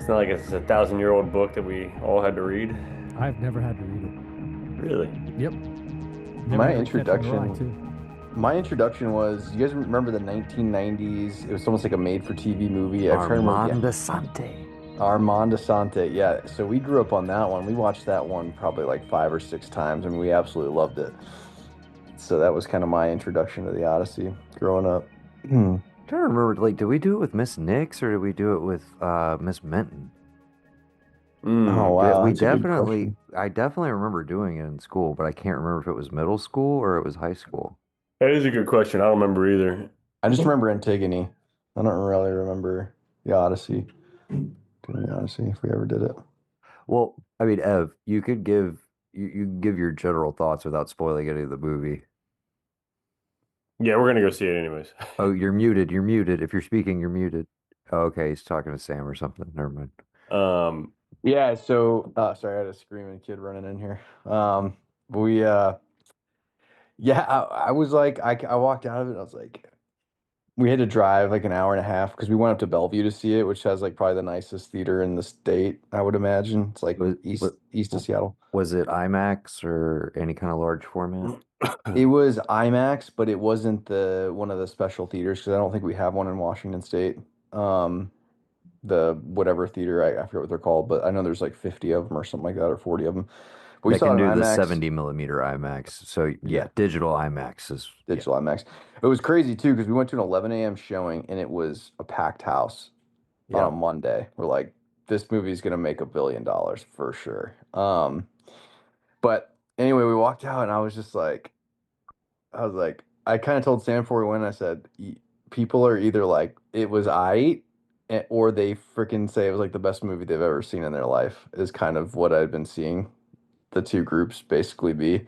It's not like it's a 1,000-year-old book that we all had to read. I've never had to read it. Really? Yep. Never My had to catch on the ride, introduction, too. my introduction was, you guys remember the 1990s? It was almost like a made-for-TV movie. I'm trying to remember Armand Asante. Armand Asante. Yeah, so we grew up on that one. We watched that one probably like 5 or 6 times. I mean, we absolutely loved it. So that was kind of my introduction to the Odyssey growing up. I don't remember, like, did we do it with Miss Nix or did we do it with Miss Minton? Oh wow, We that's a good definitely, question. I definitely remember doing it in school, but I can't remember if it was middle school or it was high school. That is a good question. I don't remember either. I just remember Antigone. I don't really remember the Odyssey. Doing the Odyssey if we ever did it. Well, I mean, Ev, you can give your general thoughts without spoiling any of the movie. Yeah, we're gonna go see it anyways. Oh, you're muted. You're muted. If you're speaking, you're muted. Oh, okay, he's talking to Sam or something. Never mind. Um, Yeah, so sorry, I had a screaming kid running in here. We yeah, I was like I walked out of it, I was like, we had to drive like an hour and a half because we went up to Bellevue to see it, which has like probably the nicest theater in the state, I would imagine. It's like Was east of Seattle. was it IMAX or any kind of large format? It was IMAX, but it wasn't the one of the special theaters because I don't think we have one in Washington State. Um, the whatever theater, I forget what they're called, but I know there's like 50 of them or something like that, or 40 of them. But we That saw can it do on the IMAX, 70 millimeter IMAX. So yeah, yeah, digital IMAX is yeah. digital IMAX. It was crazy too because we went to an 11 a.m. showing and it was a packed house on Yeah. a Monday. We're like, this movie's gonna make $1 billion for sure. But anyway, we walked out and I was like, I kind of told Sam before we went, I said, People are either like, it was or they freaking say it was like the best movie they've ever seen in their life," is kind of what I've been seeing the two groups basically be.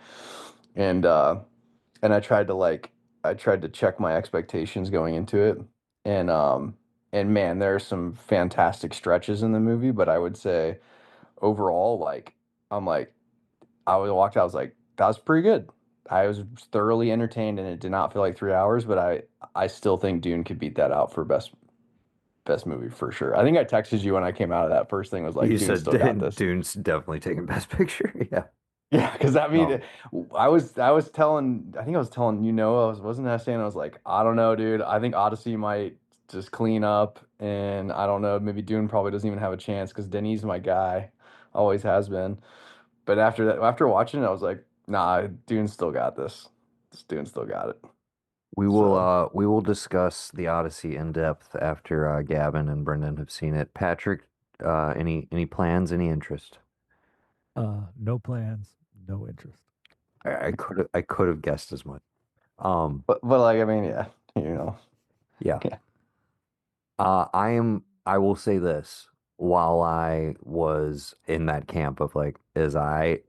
And, and I tried to check my expectations going into it. And, and man, there are some fantastic stretches in the movie, but I would say overall, like, I'm like, walked out, I was like, that was pretty good. I was thoroughly entertained and it did not feel like 3 hours, but I still think Dune could beat that out for best movie for sure. I think I texted you when I came out of that first thing was like, You Dune said still got this. Dune's definitely taking Best Picture. Yeah. Yeah, because I No. mean, I was telling, I think I was telling wasn't I saying, I was like, I don't know, dude. I think Odyssey might just clean up, and I don't know, maybe Dune probably doesn't even have a chance because Denis my guy, always has been. But after that, after watching it, I was like, nah, Dune still got this. Dune still got it. So We will discuss the Odyssey in depth after Gavin and Brendan have seen it. Patrick, any plans, any interest? No plans, no interest. I could have guessed as much. Um, but like I mean, yeah, you know, yeah. yeah. I will say this, while I was in that camp of like, is I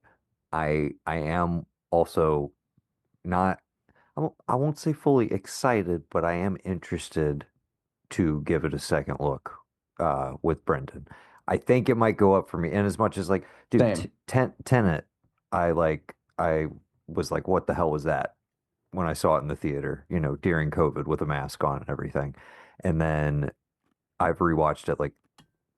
am also not, I won't say fully excited, but I am interested to give it a second look with Brendan. I think it might go up for me. And as much as like, dude, Same. Tenet, I was like, what the hell was that when I saw it in the theater, during COVID with a mask on and everything. And then I've rewatched it like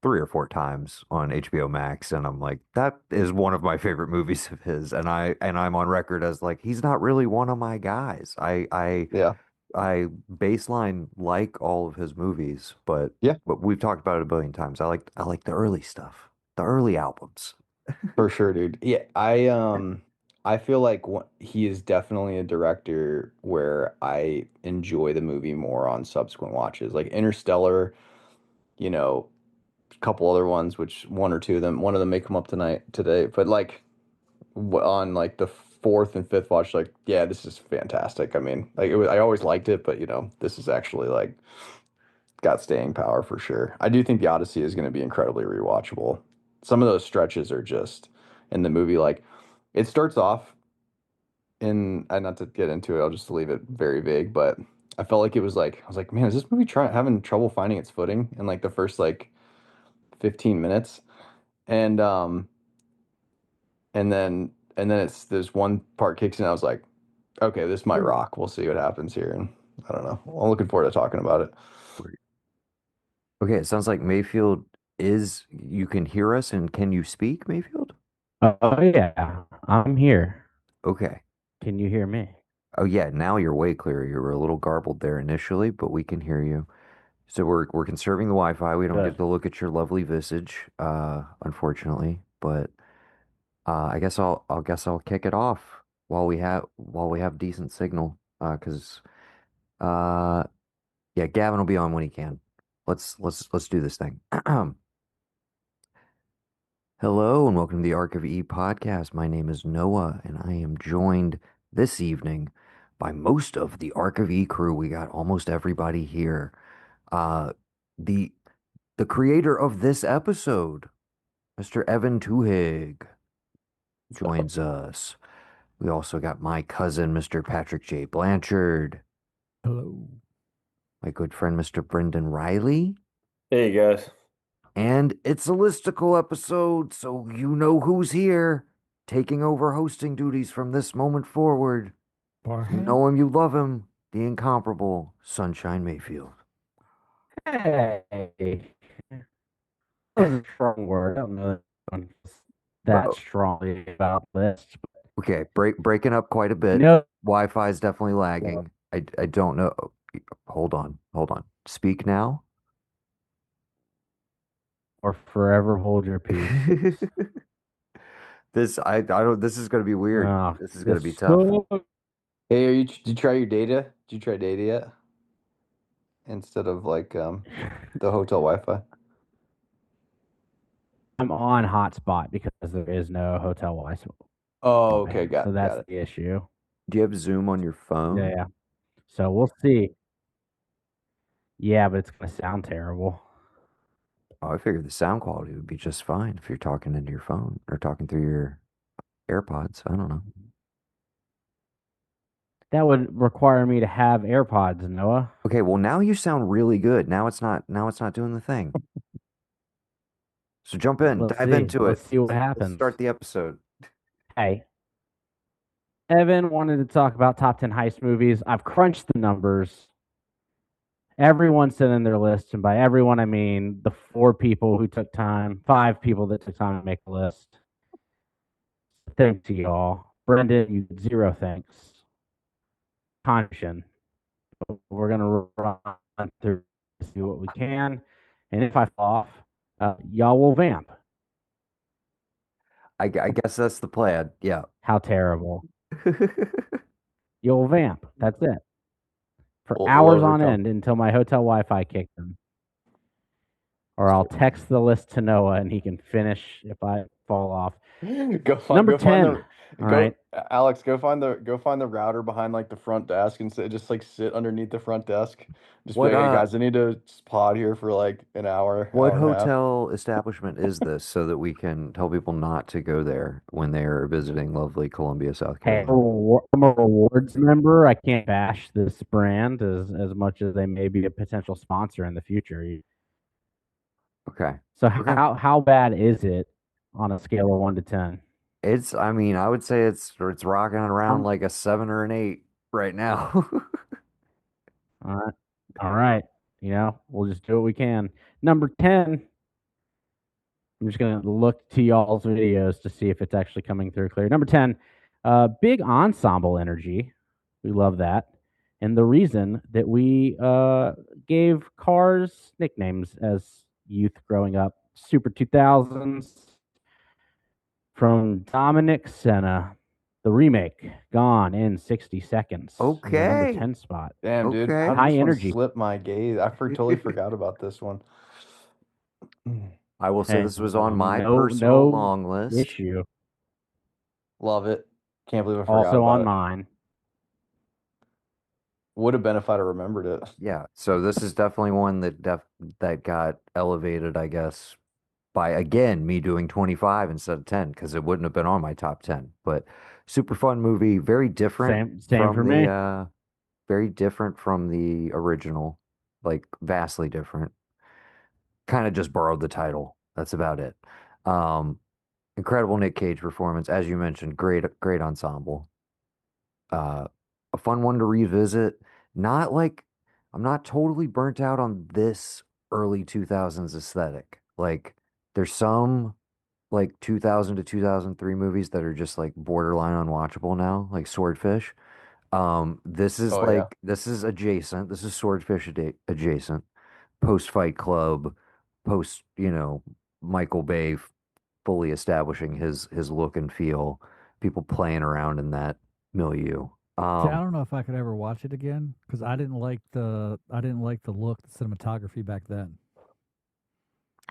3 or 4 times on HBO Max, and I'm like, that is one of my favorite movies of his. And I'm on record as like, he's not really one of my guys. Yeah, I baseline like all of his movies, but yeah, we've talked about it a billion times. I like the early stuff, the early albums. for sure, dude. Yeah, I feel like he is definitely a director where I enjoy the movie more on subsequent watches. Like Interstellar, you know, a couple other ones, which one of them may come up today, but like on like the fourth and fifth watch, like, yeah, this is fantastic. I mean, like I always liked it, but this is actually like got staying power for sure. I do think the Odyssey is going to be incredibly rewatchable. Some of those stretches are just in the movie, like it starts off in, and not to get into it, I'll just leave it very vague, but I felt like it was like, I was like, man, is this movie having trouble finding its footing in like the first like 15 minutes? And and then it's this one part kicks in. I was like, okay, this might rock. We'll see what happens here. And I don't know. I'm looking forward to talking about it. Okay, it sounds like Mayfield is you can hear us and can you speak, Mayfield? Oh yeah, I'm here. Okay. Can you hear me? Oh yeah, now you're way clearer. You were a little garbled there initially, but we can hear you. So we're conserving the Wi-Fi. We don't get Good. to look at your lovely visage, unfortunately. But I guess I'll kick it off while we have decent signal. 'Cause uh yeah, Gavin will be on when he can. Let's do this thing. Hello and welcome to the ARK of E podcast. My name is Noah and I am joined this evening by most of the ARK of E crew. We got almost everybody here. Uh the the creator of this episode, Mr. Evan Twohig, joins us. We also got my cousin, Mr. Patrick J. Blanchard, Hello. my good friend, Mr. Brendan Riley. Hey guys. And it's a listicle episode, so you know who's here, taking over hosting duties from this moment forward. You Barhead. know him, you love him, the incomparable Sunshine Mayfield. Hey, that was a strong word. I don't know that Bro. strongly about this. Okay, breaking up quite a bit. No, Wi-Fi is definitely lagging. I don't know. Hold on. Speak now. or forever hold your peace. This is gonna be weird. Oh, This is gonna be this tough. sucks. Hey, did you try your data? Did you try data yet? Instead of like the hotel Wi-Fi. I'm on hotspot because there is no hotel Wi-Fi. Oh, okay, So got that's it. the issue. Do you have Zoom on your phone? Yeah. So we'll see. Yeah, but it's gonna sound terrible. Oh, I figured the sound quality would be just fine if you're talking into your phone or talking through your AirPods. I don't know. That would require me to have AirPods, Noah. Okay, well now you sound really good. Now it's not doing the thing. So jump in, Let's dive see. into Let's it. see what Let's happens. start the episode. Hey, Evan wanted to talk about top 10 heist movies. I've crunched the numbers. Everyone sent in their list, and by everyone, I mean the 5 people that took time to make a list. Thanks to y'all. Brendan, you get 0 thanks. Conscience. We're going to run through see what we can. And if I fall off, y'all will vamp. I guess that's the plan. Yeah. How terrible. You'll vamp. That's it. For We'll hours on overcome. end until my hotel Wi-Fi kicks in. Or I'll text the list to Noah and he can finish if I fall off. Number 10. All right. Alex, go find the router behind like the front desk and just like sit underneath the front desk. Just What be like, hey guys, I need to pod here for like an hour, what hour and a half. hotel establishment is this so that we can tell people not to go there when they're visiting lovely Columbia, South Hey, Carolina? I'm a rewards member. I can't bash this brand as much as they may be a potential sponsor in the future. Okay. So Okay. how bad is it on a scale of 1 to 10? I mean, I would say it's rocking around Um, like a 7 or an 8 right now. All right. All right. We'll just do what we can. Number 10. I'm just going to look to y'all's videos to see if it's actually coming through clear. Number 10, big ensemble energy. We love that. And the reason that we gave cars nicknames as youth growing up. Super 2000s from Dominic Senna. The remake, Gone in 60 Seconds. In the number Okay. 10 spot. Damn, dude. Okay. How did High this one energy. slip my gaze? Totally forgot about this one. I will say Hey, this was on my no personal long list. issue. Love it. Can't believe I forgot Also about on it. mine. Would have been if I'd have remembered it. Yeah, so this is definitely one that got elevated, I guess, by again me doing 25 instead of 10 because it wouldn't have been on my top 10. But super fun movie, very different Same for me. very different from the original, like vastly different. Kind of just borrowed the title. That's about it. Um, Incredible Nick Cage performance, as you mentioned, great ensemble. A fun one to revisit. Not like I'm not totally burnt out on this early 2000s aesthetic. like there's some like 2000 to 2003 movies that are just like borderline unwatchable now, like Swordfish. This is Oh yeah. this is adjacent. This is Swordfish adjacent. Post Fight Club, post, Michael Bay fully establishing his look and feel. People playing around in that milieu. See, I don't know if I could ever watch it again because I didn't like the look, the cinematography back then.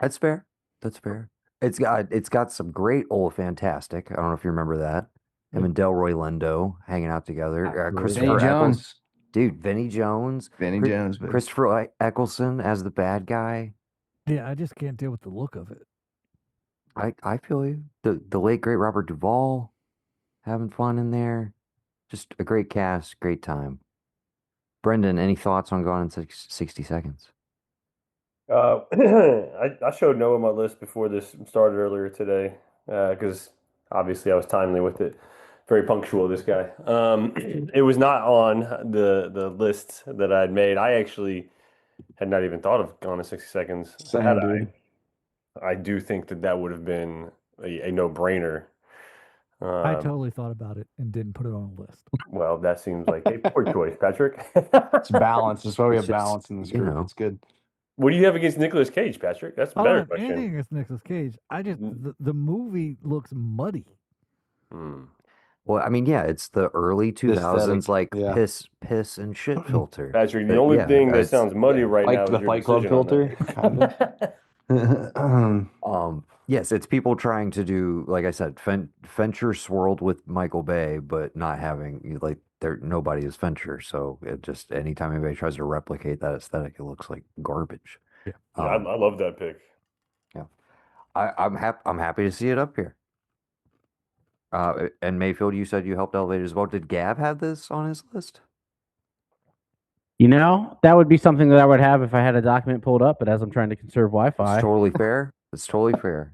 That's fair. That's fair. It's got some great old Fantastic. I don't know if you remember that. Him and Delroy Lindo hanging out together. Absolutely. Christopher Vinny Eccles, Jones. dude. Vinny Jones. Vinny Chris- Jones, baby. Christopher Eccleston as the bad guy. Yeah, I just can't deal with the look of it. I feel you. The late great Robert Duvall having fun in there. Just a great cast, great time. Brendan, any thoughts on Gone in 60 Seconds? I showed Noah my list before this started earlier today because obviously I was timely with it. Very punctual, this guy. It was not on the list that I'd made. I actually had not even thought of Gone in 60 Seconds. Same, Had dude. I do think that would have been a no-brainer. I totally thought about it and didn't put it on the list. Well, that seems like a poor choice, Patrick. It's balance. That's why we It's have just, balance in this you group. know. It's good. What do you have against Nicolas Cage, Patrick? That's a I don't better have anything question. against Nicolas Cage. I just the movie looks muddy. Hmm. Well, I mean, yeah, it's the early 2000s, aesthetic, like yeah. piss and shit filter. Patrick, the But only yeah, thing that it's sounds muddy right Like now the is your Fight Club decision on filter, that. yes, it's people trying to do, like I said, Fincher swirled with Michael Bay, but not having like nobody is Fincher, so it just anytime anybody tries to replicate that aesthetic, it looks like garbage. Yeah. Yeah, I love that pick. Yeah, I'm happy to see it up here. And Mayfield, you said you helped elevate it as well. Did Gab have this on his list? That would be something that I would have if I had a document pulled up, but as I'm trying to conserve Wi-Fi, It's totally fair. It's totally fair.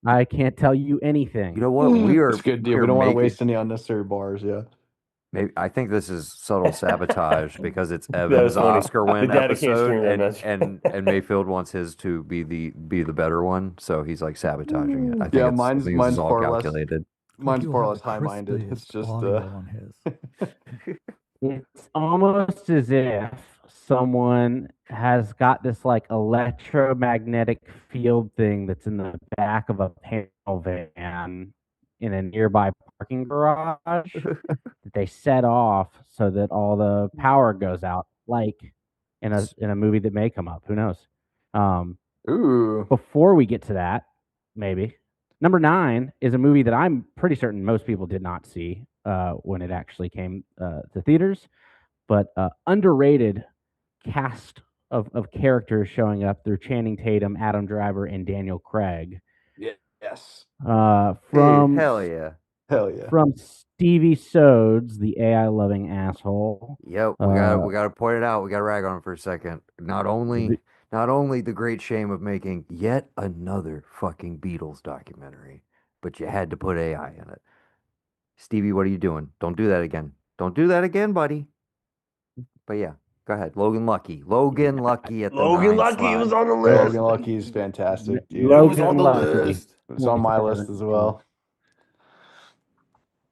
I can't tell you anything. You know what? We are It's a good deal. we We are don't want to making waste any unnecessary bars. Yeah. maybe I think this is subtle sabotage because it's That was Evan's funny. Oscar The win data can't episode stream that and message. and Mayfield wants his to be the better one, so he's like sabotaging it. I think Yeah, it's, I think this mine's is all far less. calculated. Mine's He will far have less the high-minded. It's crispiest just audio on his. It's almost as if someone has got this like electromagnetic field thing that's in the back of a panel van in a nearby parking garage that they set off so that all the power goes out, like in a movie that may come up. Who knows? ooh. Before we get to that, maybe number 9 is a movie that I'm pretty certain most people did not see when it actually came to theaters, but underrated cast of characters showing up through Channing Tatum, Adam Driver, and Daniel Craig. Yes. From Hell yeah. Hell yeah. from Stevie Sodes, the AI loving asshole. Yep, we gotta point it out. We gotta rag on him for a second. Not only the great shame of making yet another fucking Beatles documentary, but you had to put AI in it. Stevie, what are you doing? Don't do that again. Don't do that again, buddy. But yeah, go ahead. Logan Lucky. Logan Lucky at the Logan 9 Lucky was slot. on the list. Logan Lucky is fantastic, dude. It was Logan on the Lucky. list. It's on my list as well.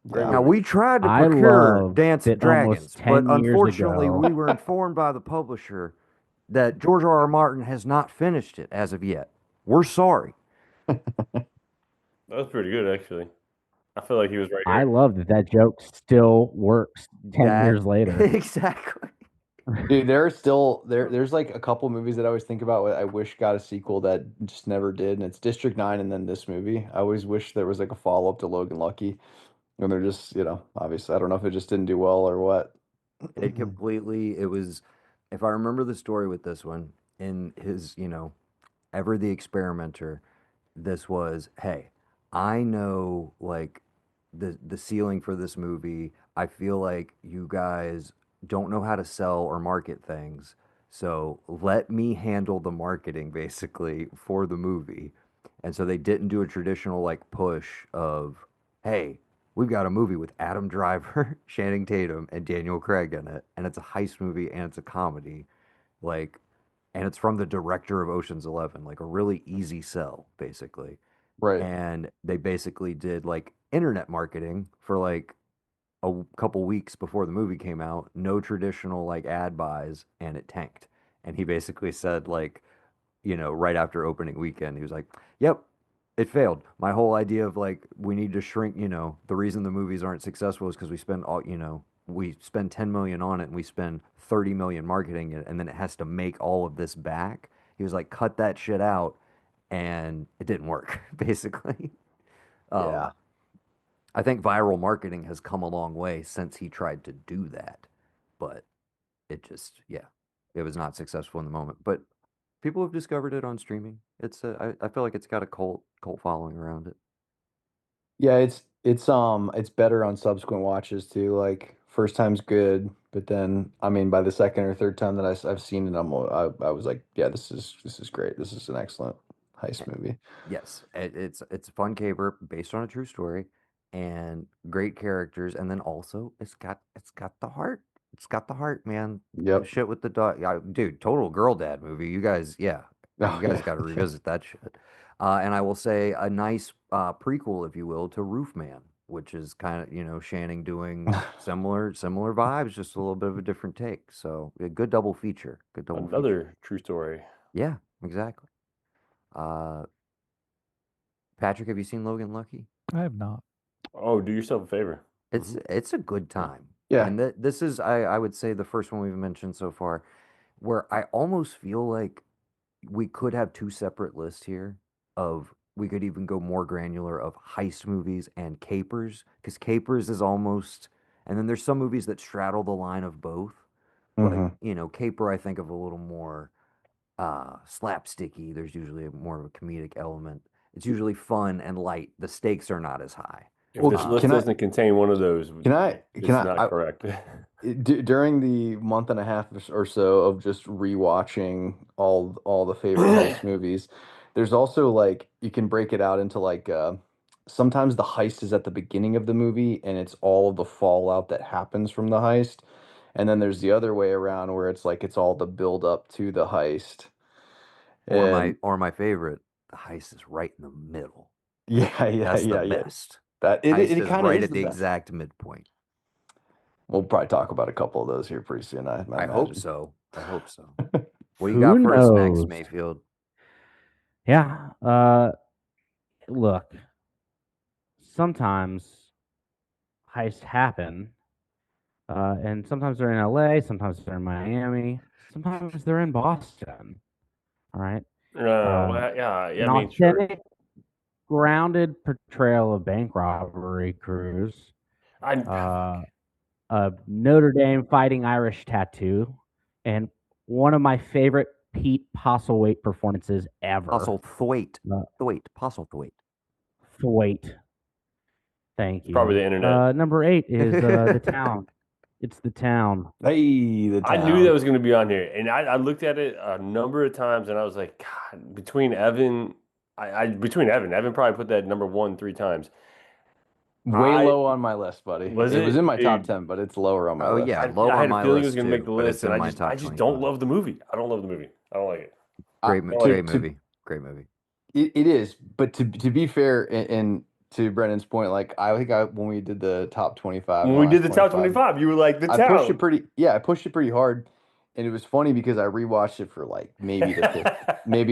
Great Yeah. Now we tried to I procure love Dance of that almost Dragons, but 10 years unfortunately ago- we were informed by the publisher that George R. R. Martin has not finished it as of yet. We're sorry. That was pretty good, actually. I feel like he was right I here. love that joke still works 10 That- years later. Exactly. Dude, there's like a couple movies that I always think about I wish got a sequel that just never did, and it's District 9 and then this movie. I always wish there was like a follow-up to Logan Lucky. And they're just, obviously I don't know if it just didn't do well or what. It was, if I remember the story with this one, in his, Ever the Experimenter, this was, hey, I know like the ceiling for this movie. I feel like you guys don't know how to sell or market things. So let me handle the marketing basically for the movie. And so they didn't do a traditional like push of, hey, we've got a movie with Adam Driver, Channing Tatum, and Daniel Craig in it, and it's a heist movie and it's a comedy. Like and it's from the director of Ocean's 11, like a really easy sell, basically. Right. And they basically did like internet marketing for like a couple weeks before the movie came out, no traditional like ad buys, and it tanked. And he basically said like, right after opening weekend, he was like, "Yep, it failed. My whole idea of like we need to shrink, the reason the movies aren't successful is because we spend 10 million on it and we spend 30 million marketing it, and then it has to make all of this back." He was like, "Cut that shit out," and it didn't work, basically. Um, Yeah. I think viral marketing has come a long way since he tried to do that, but yeah, it was not successful in the moment. But people have discovered it on streaming. I feel like it's got a cult following around it. Yeah, it's better on subsequent watches too. Like first time's good, but then I mean by the second or third time that I've seen it, I was like, yeah, this is great. This is an excellent heist Eh, movie. Yes, it's a fun caper based on a true story and great characters, and then also it's got the heart. It's got the heart, man. The Yep. shit with the dog, yeah, dude. Total girl dad movie. You guys, yeah, you Oh guys yeah. got to Yeah. revisit that shit. And I will say a nice prequel, if you will, to Roofman, which is kind of Shanning doing similar vibes, just a little bit of a different take. So a good double feature. Good double feature. Another true story. Yeah, exactly. Uh, Patrick, have you seen Logan Lucky? I have not. Oh, do yourself a favor. It's a good time. Yeah. And this is I would say the first one we've mentioned so far where I almost feel like we could have two separate lists here of we could even go more granular of heist movies and capers because capers is almost and then there's some movies that straddle the line of both. But Hmm. caper I think of a little more slapsticky. There's usually more of a comedic element. It's usually fun and light. The stakes are not as high. If Well, this list doesn't contain one of those, can it's not correct. during the month and a half or so of just rewatching all the favorite heist movies, there's also like you can break it out into like sometimes the heist is at the beginning of the movie and it's all of the fallout that happens from the heist. And then there's the other way around where it's like it's all the build up to the heist. Or my And or my favorite, the heist is right in the middle. yeah, yeah, That's the yeah, yeah. best. That Heist it is kind of right is at the the best. exact midpoint. We'll probably talk about a couple of those here pretty soon, I I hope imagine. so. I hope so. What do you Who got for us next, knows? Mayfield? Yeah. Look, sometimes heists happen, and sometimes they're in LA, sometimes they're in Miami, sometimes they're in Boston. All right. Well, yeah, An I mean, sure. authentic, grounded portrayal of bank robbery crews, I uh, a Notre Dame fighting Irish tattoo, and one of my favorite Pete Postlethwaite performances ever. Postlethwaite. Uh, Postlethwaite. Thwaite. Thank it's probably you. the internet. Number 8 is The Town. It's The Town. Hey, the I knew that town. was going to be on here, and I looked at it a number of times, and I was like, God, Evan probably put that number one 3 times. Way I low on my list, buddy. was It was it, in my top dude. 10, but it's lower on my Oh list. yeah, low I on had a my feeling it was list going to make too, the but list, it's and in I my just I top just don't 25. love the movie. I don't love the movie. I don't like it. I, Don't like Great it. movie. Great movie. it is, but to be fair, and to Brennan's point, like I think when we did the top 25, When my we did last the top 25, 25, you were like the I pushed it town. pretty, yeah, I pushed it pretty hard, and it was funny because I rewatched it for like maybe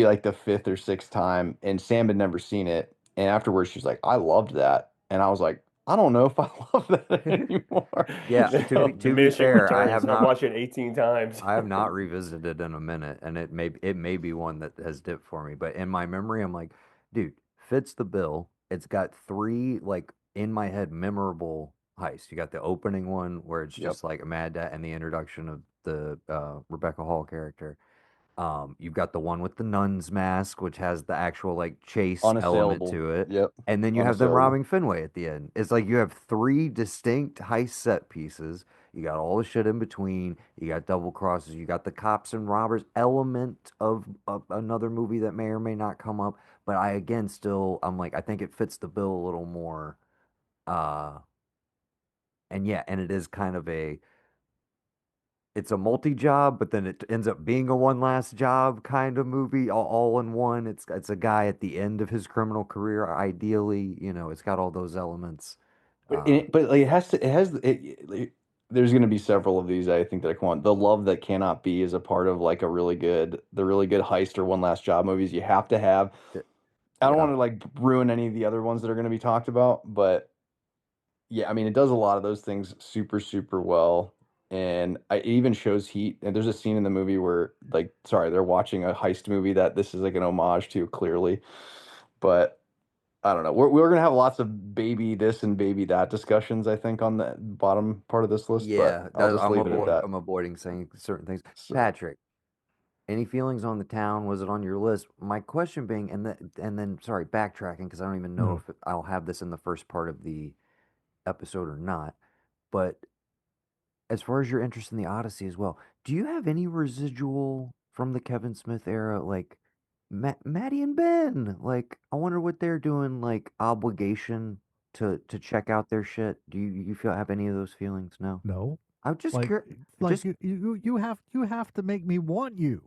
like the fifth or sixth time, and Sam had never seen it, and afterwards she's like, "I loved that," and I was like, "I don't know if I love that anymore." Yeah, So, to be Diminishing fair, returns. I'm watching it 18 times. I have not revisited in a minute, and it may be one that has dipped for me. But in my memory, I'm like, dude, fits the bill. It's got three like in my head memorable heists. You got the opening one where it's yep, just like a mad dad and the introduction of the Rebecca Hall character. You've got the one with the nun's mask, which has the actual like chase element unassailable. to it. Yep, And then you have them unassailable. robbing Fenway at the end. It's like you have three distinct heist set pieces. You got all the shit in between. You got double crosses. You got the cops and robbers element of another movie that may or may not come up. But I again still I'm like I think it fits the bill a little more. Uh and yeah, and it is kind of a it's a multi-job, but then it ends up being a one last job kind of movie, all in one. It's a guy at the end of his criminal career, ideally, it's got all those elements. But like, there's going to be several of these I think that I want. The Love That Cannot Be is a part of like the really good heist or one last job movies you have to have. I don't Yeah. want to like ruin any of the other ones that are going to be talked about, but yeah, I mean, it does a lot of those things super, super well. And it even shows heat. And there's a scene in the movie where, like, sorry, they're watching a heist movie that this is like an homage to, clearly. But I don't know. We're gonna have lots of baby this and baby that discussions, I think, on the bottom part of this list. But Yeah, I'll just leave it at that. I'm avoiding saying certain things. So, Patrick, any feelings on The Town? Was it on your list? My question being, and then sorry, backtracking because I don't even know if I'll have this in the first part of the episode or not. But as far as your interest in the Odyssey as well, do you have any residual from the Kevin Smith era, like Maddie and Ben? Like, I wonder what they're doing, like obligation to check out their shit. Do you feel have any of those feelings? No. No. I'm just Like curious. like Just you have to make me want you.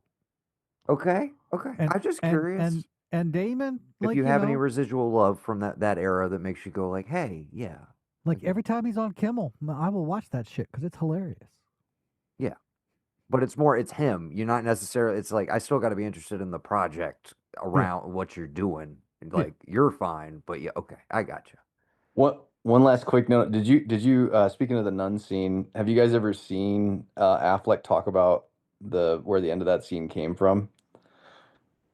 okay. And I'm just and curious and Damon, if like you have any residual love from that era that makes you go like, hey, yeah, like okay. every time he's on Kimmel, I will watch that shit because it's hilarious. Yeah. But it's him. You're not necessarily. It's like I still got to be interested in the project around what you're doing. Yeah. Like you're fine, but yeah, okay, I got you. one last quick note. Did you speaking of the nun scene, have you guys ever seen Affleck talk about where the end of that scene came from?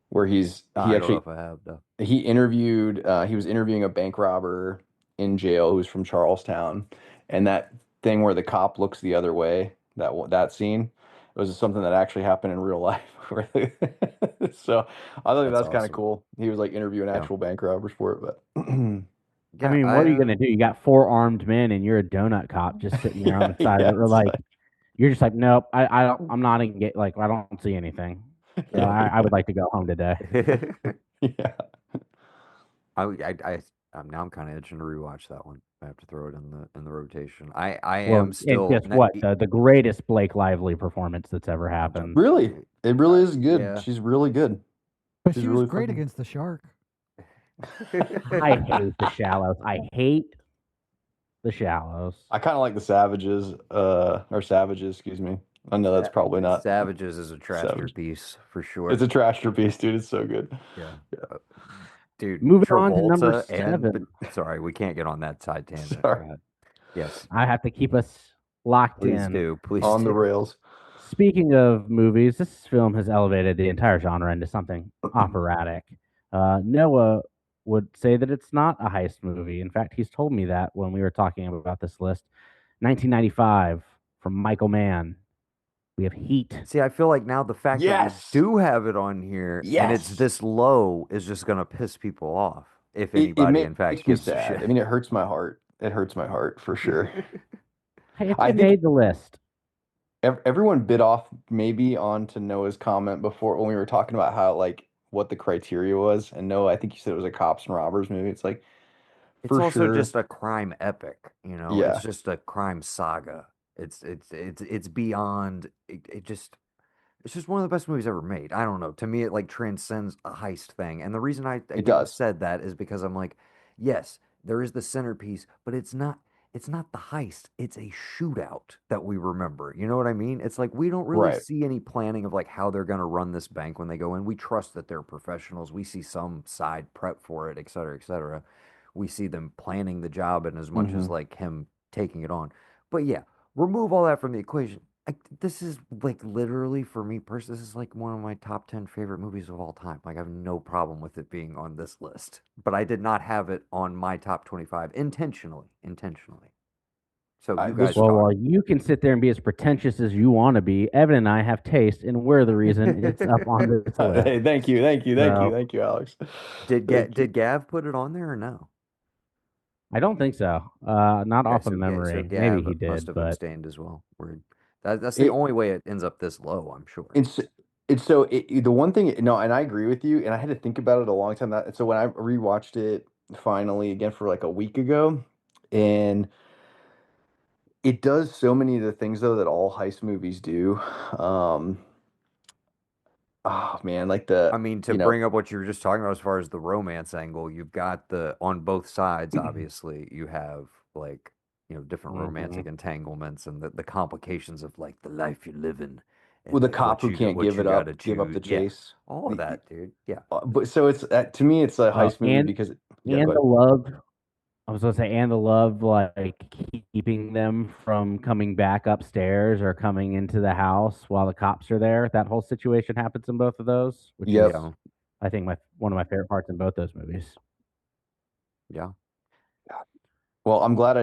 Where he I don't know actually if I have though. he was interviewing a bank robber in jail who's from Charlestown, and that thing where the cop looks the other way, that scene, it was something that actually happened in real life. Really. So I think That's that's kind of awesome. cool. He was like interviewing Yeah. actual bank robbers for it, but I Yeah, mean, what are you gonna do? You got 4 armed men, and you're a donut cop just sitting there on the side of it. Or yes. like, you're just like, nope, I don't, I'm not engaged. Like, I don't see anything. So I would like to go home today. Yeah. I'm now I'm kind of itching to rewatch that one. I have to throw it in the rotation. I Well, am and still guess what? The greatest Blake Lively performance that's ever happened. Really, it really is good. yeah. She's really good. But She's she was really great fucking- against the shark. I hate The Shallows. I hate The Shallows. I kind of like the Savages, or Savages, excuse me. I know that's probably not. Savages is a Savage. piece for sure. It's a trasher-piece, dude. It's so good. Yeah. Dude, Moving on to number Travolta and 7. sorry, we can't get on that side tangent. Sorry. Go ahead. Yes. I have to keep us locked Please in. do. Please On the do. rails. Speaking of movies, this film has elevated the entire genre into something operatic. Noah would say that it's not a heist movie. In fact, he's told me that when we were talking about this list. 1995 from Michael Mann. We have Heat. See, I feel like now the fact Yes! that we do have it on here and it's Yes! this low is just going to piss people off. If It anybody, in fact, makes me gives a sad. shit. I mean, it hurts my heart. It hurts my heart for sure. Hey, I it think- made the list. Everyone bit off maybe onto Noah's comment before when we were talking about how like what the criteria was. And Noah, I think you said it was a cops and robbers movie. It's like It's for also sure. just a crime epic, Yeah. It's just a crime saga. It's beyond it's just one of the best movies ever made. I don't know. To me, it like transcends a heist thing. And the reason I It does. said that is because I'm like, yes, there is the centerpiece, but it's not the heist. It's a shootout that we remember. You know what I mean? It's like we don't really Right. see any planning of like how they're going to run this bank when they go in. We trust that they're professionals. We see some side prep for it, et cetera, et cetera. We see them planning the job and as much as like him taking it on. But yeah, remove all that from the equation. This is like literally for me personally, this is like one of my top 10 favorite movies of all time. Like I have no problem with it being on this list, but I did not have it on my top 25 intentionally. So you guys Well, talk. while you can sit there and be as pretentious as you want to be, Evan and I have taste, and we're the reason it's up on this list. Hey, thank you, Alex. Did Gav put it on there or no? I don't think so. Not off so of memory. So Maybe he must did, have but abstained as well. Weird. That's the only way it ends up this low, I'm sure. The one thing, no, and I agree with you, and I had to think about it a long time. So when I rewatched it finally again for like a week ago, and It does so many of the things though that all heist movies do. Oh man, like I mean, to bring up what you were just talking about as far as the romance angle, you've got on both sides, obviously, you have like, different romantic entanglements and the complications of like the life you're living with and a cop who can't what give you it gotta up, give up choose. the Yeah. chase. All of that, dude. Yeah. But so it's to me, it's a Well, heist movie because yeah, and go the ahead. love. I was gonna say, and the love, like keeping them from coming back upstairs or coming into the house while the cops are there. That whole situation happens in both of those, which is, Yep. Yeah. I think, one of my favorite parts in both those movies. Yeah. Well, I'm glad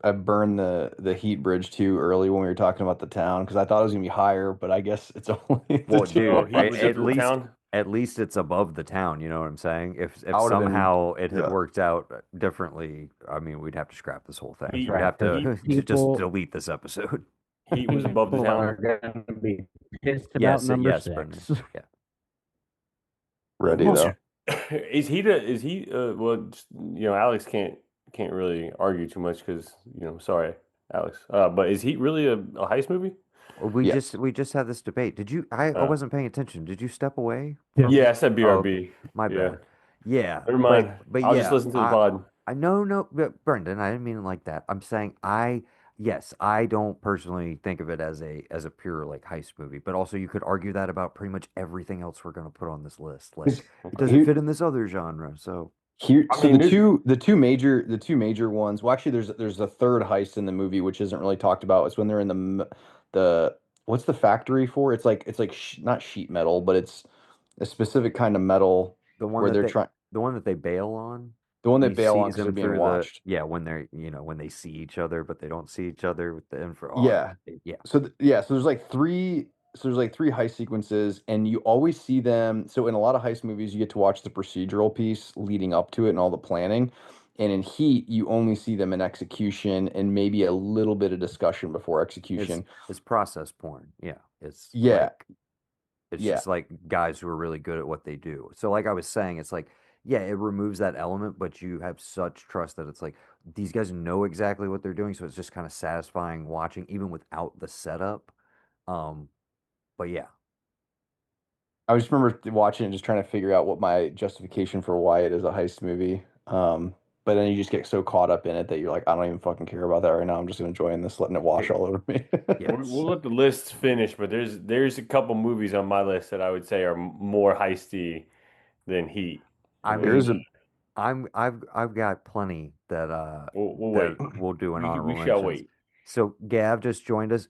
I burned the heat bridge too early when we were talking about the town because I thought it was gonna be higher, but I guess it's only Well, the Oh, dude, Heat was at after the least town. it's above the town, you know what I'm saying? If I would have been somehow it had yeah. worked out differently, I mean, we'd have to scrap this whole thing. Heat, We'd have Right, to Heat, just people delete this episode. Heat was above the people town. are gonna be pissed about Yes, number yes, 6. Brendan. Yeah. Ready Well, though. is he well, Alex can't really argue too much because, sorry, Alex. But is Heat really a heist movie? Yeah. We just had this debate. Did you I Uh, wasn't paying attention. Did you step away Yeah. from yeah, I said Oh, okay. BRB. My Yeah. bad. Yeah. Never mind. But I'll just yeah, listen to the pod. I no, but Brendan, I didn't mean it like that. I'm saying yes, I don't personally think of it as a pure like heist movie, but also you could argue that about pretty much everything else we're gonna put on this list. Like it doesn't Here, fit in this other genre. So Here, I so mean, the two major ones. Well, actually, there's a third heist in the movie which isn't really talked about. It's when they're in the what's the factory for? It's like not sheet metal, but it's a specific kind of metal the one where that they're trying the one that they bail on, the one he that bail on sees because they're them being through watched. when they're when they see each other but they don't see each other with the infra. Yeah. Yeah. So there's like three. So there's like three heist sequences, and you always see them. So in a lot of heist movies, you get to watch the procedural piece leading up to it and all the planning. And in Heat, you only see them in execution and maybe a little bit of discussion before It's execution. it's process porn. Yeah. It's Yeah, like it's yeah. just like guys who are really good at what they do. So like I was saying, it's like, yeah, it removes that element, but you have such trust that it's like these guys know exactly what they're doing, so it's just kind of satisfying watching even without the setup. Um, but yeah. I just remember watching it, just trying to figure out what my justification for why it is a heist movie. But then you just get so caught up in it that you're like, I don't even fucking care about that right now. I'm just enjoying this, letting it wash all over me. Yeah. we'll let the list finish, but there's a couple movies on my list that I would say are more heisty than Heat. I There's mean, a I've got plenty that we'll that wait. we'll do in We honorable shall mentions. wait. So Gav just joined us.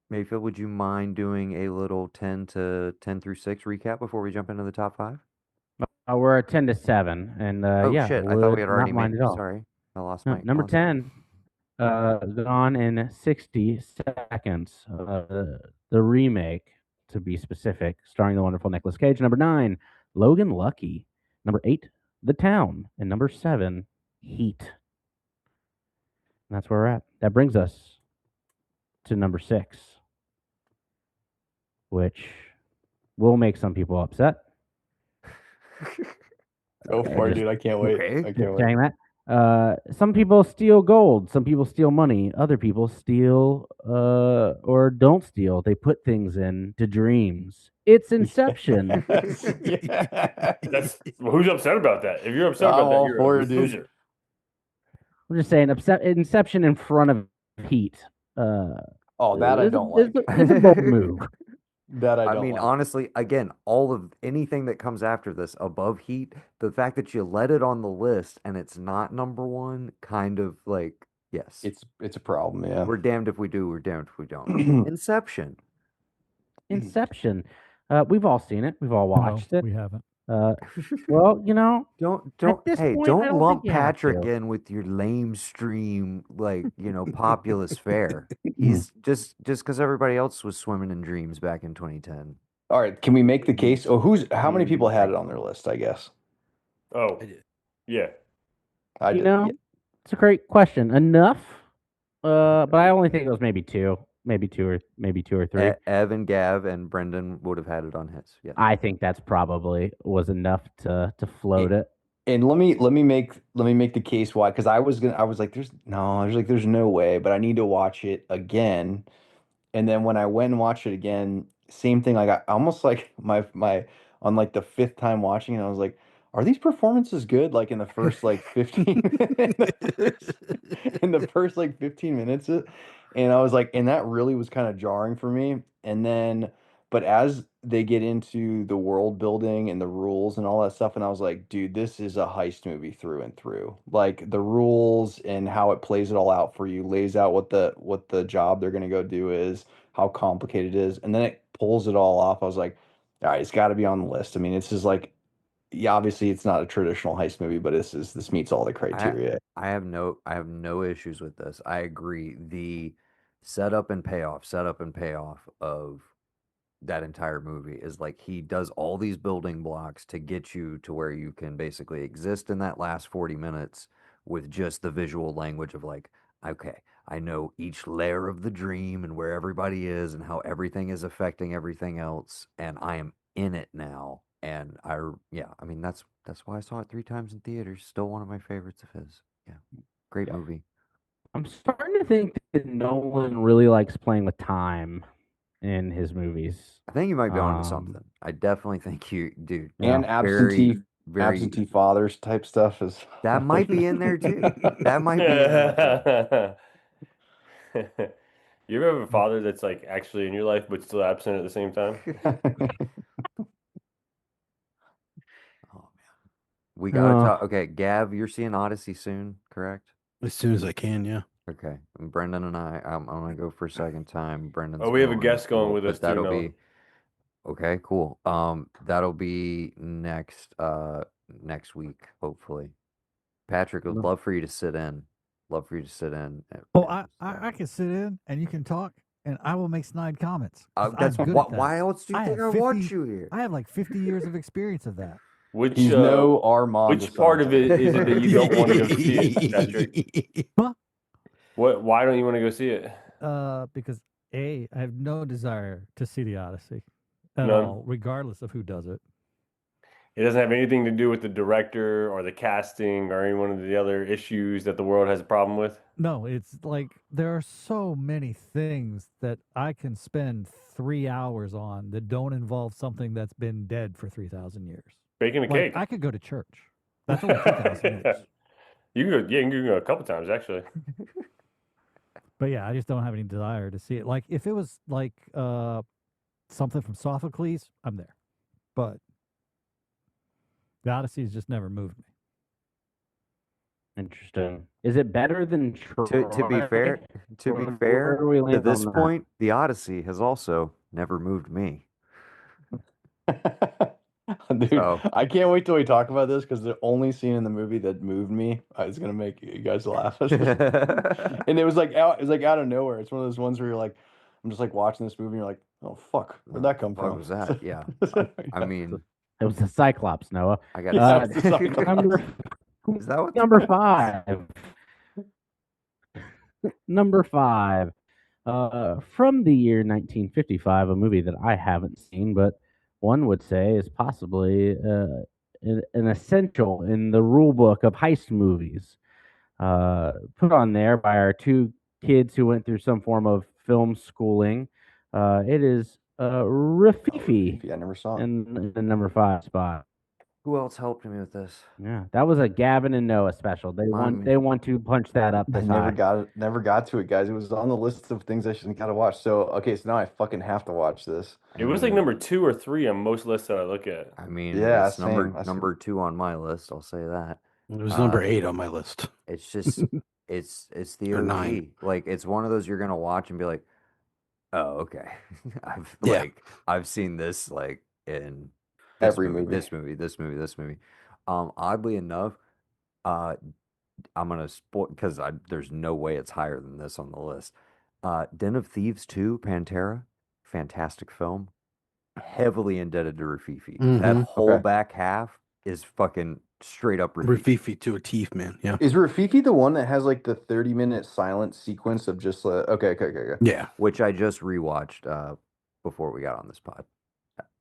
Mayfield, would you mind doing a little 10 through 6 recap before we jump into the top 5? We're at 10 to 7, and Oh yeah, shit, I thought we had would already not mind made at all. sorry. I lost No, my number lost my- 10, gone in 60 seconds. The remake, to be specific, starring the wonderful Nicolas Cage. Number 9, Logan Lucky. Number 8, The Town. And number 7, Heat. And that's where we're at. That brings us to number 6, which will make some people upset. Go for it, dude. I can't wait. Okay. I Just can't wait. saying that. Some people steal gold. Some people steal money. Other people steal or don't steal. They put things into dreams. It's Inception. Yes, yes. That's who's upset about that? If you're upset I'm about that, all you're for a it, dude. loser. I'm just saying, Inception in front of Heat. Oh, that I don't like. It's a bold move. That I I don't mean, like. honestly, again, all of anything that comes after this above Heat, the fact that you let it on the list and it's not number 1, kind of like, yes. It's a problem, yeah. We're damned if we do, we're damned if we don't. Inception. Inception. We've all seen it. We've all No, watched it. we haven't. Well, Don't this hey, point, I don't don't lump think you have Patrick to. in with your lame stream like, populist fare. He's just because everybody else was swimming in dreams back in 2010. All right, can we make the case? Oh, how many people had it on their list, I guess? Oh, yeah. I You did. know, Yeah. it's a great question. Enough, but I only think it was maybe two or three. Evan, Gav, and Brendan would have had it on his. Yeah. I think that's probably was enough to float it. And let me make the case why, because I was like, there's no way, but I need to watch it again. And then when I went and watched it again, same thing. Like I almost like my on like the fifth time watching it, I was like, are these performances good? Like in the first like 15 in the first like 15 minutes, and I was like, and that really was kind of jarring for me. And then, but as they get into the world building and the rules and all that stuff, and I was like, dude, this is a heist movie through and through. Like the rules and how it plays it all out for you, lays out what the job they're gonna go do is, how complicated it is, and then it pulls it all off. I was like, all right, it's got to be on the list. I mean, it's just like, yeah, obviously it's not a traditional heist movie, but this meets all the I criteria. I have no issues with this. I agree. The setup and payoff of that entire movie is like he does all these building blocks to get you to where you can basically exist in that last 40 minutes with just the visual language of like, okay, I know each layer of the dream and where everybody is and how everything is affecting everything else, and I am in it now. And yeah, I mean that's why I saw it 3 times in theaters. Still one of my favorites of his. Yeah, great Yeah. movie. I'm starting to think that Nolan really likes playing with time in his movies. I think you might be onto Um, something. I definitely think you do. Yeah. And Very, very. absentee fathers type stuff is That might be in there too. That might be in there You ever have a father that's like actually in your life but still absent at the same time? too. Oh man, we gotta talk. Okay, Gav, you're seeing Odyssey soon, correct? As soon as I can, yeah. Okay, and Brendan and I'm gonna go for a second time. Brendan's Oh, we have a going, guest going cool, with us but too, that'll Noah. be okay. Cool. That'll be next week, hopefully. Patrick, would love for you to sit in. Love for you to sit in. Oh, I can sit in and you can talk, and I will make snide comments. 'Cause That's I'm good at that. why else do you I think I have want 50 you here? I have like 50 years of experience of that. Which He's no Armand which part of it is it that you don't want to go see it, Patrick? Huh? Why don't you want to go see it? Because I have no desire to see the Odyssey at None. all, regardless of who does it. It doesn't have anything to do with the director or the casting or any one of the other issues that the world has a problem with. No, it's like there are so many things that I can spend 3 hours on that don't involve something that's been dead for 3,000 years. Baking a Like cake. I could go to church. That's only 2,000 years. You can go. Yeah, you can go a couple times actually. But yeah, I just don't have any desire to see it. Like if it was like something from Sophocles, I'm there. But the Odyssey has just never moved me. Interesting. Is it better than Troy? To be fair, Where do we to land this on that? point, the Odyssey has also never moved me. Dude, So- I can't wait till we talk about this, because the only scene in the movie that moved me is gonna make you guys laugh. And it was like out of nowhere. It's one of those ones where you're like, I'm just like watching this movie and you're like, oh fuck, where'd that come What from? was that? Yeah. I mean, It was the Cyclops, Noah. I got Yeah, to it's the Cyclops. Is that what Number 5. Number 5. From the year 1955, a movie that I haven't seen, but one would say is possibly an essential in the rule book of heist movies. Put on there by our 2 kids who went through some form of film schooling. It is Rafifi I never saw it. in the number 5 spot. Who else helped me with this? Yeah, that was a Gavin and Noah special. They want to punch that up. I this never high. never got to it, guys. It was on the list of things I should gotta watch. So okay, so now I fucking have to watch this. It was like number 2 or 3 on most lists that I look at. I mean, Yeah, it's same. number 2 on my list. I'll say that. It was number 8 on my list. It's just it's the Or OG. 9. Like it's one of those you're gonna watch and be like, oh, okay. Yeah. I've seen this like in Every movie. this movie. Oddly enough, I'm gonna spoil because there's no way it's higher than this on the list. Den of Thieves 2, Pantera, fantastic film. Heavily indebted to Rafifi. That Mhm. whole Okay. back half is fucking straight up Rafifi. Rafifi to a teeth, man. Yeah. Is Rafifi the one that has like the 30-minute silent sequence of just okay. Yeah. Which I just rewatched before we got on this pod.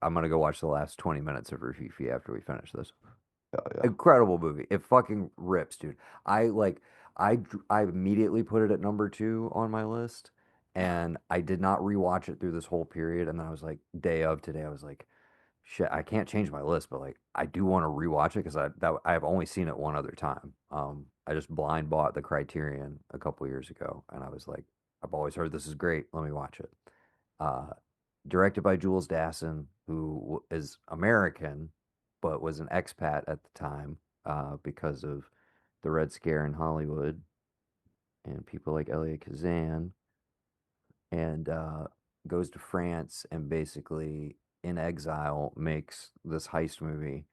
I'm gonna go watch the last 20 minutes of Rafifi after we finish this. Oh, yeah. Incredible movie. It fucking rips, dude. I immediately put it at number 2 on my list, and I did not rewatch it through this whole period. And then I was like, day of today, I was like, shit, I can't change my list, but like I do want to rewatch it because I've only seen it one other time. I just blind bought the Criterion a couple years ago, and I was like, I've always heard this is great. Let me watch it. Uh, Directed by Jules Dassin, who is American, but was an expat at the time because of the Red Scare in Hollywood and people like Elia Kazan, and goes to France and basically in exile makes this heist movie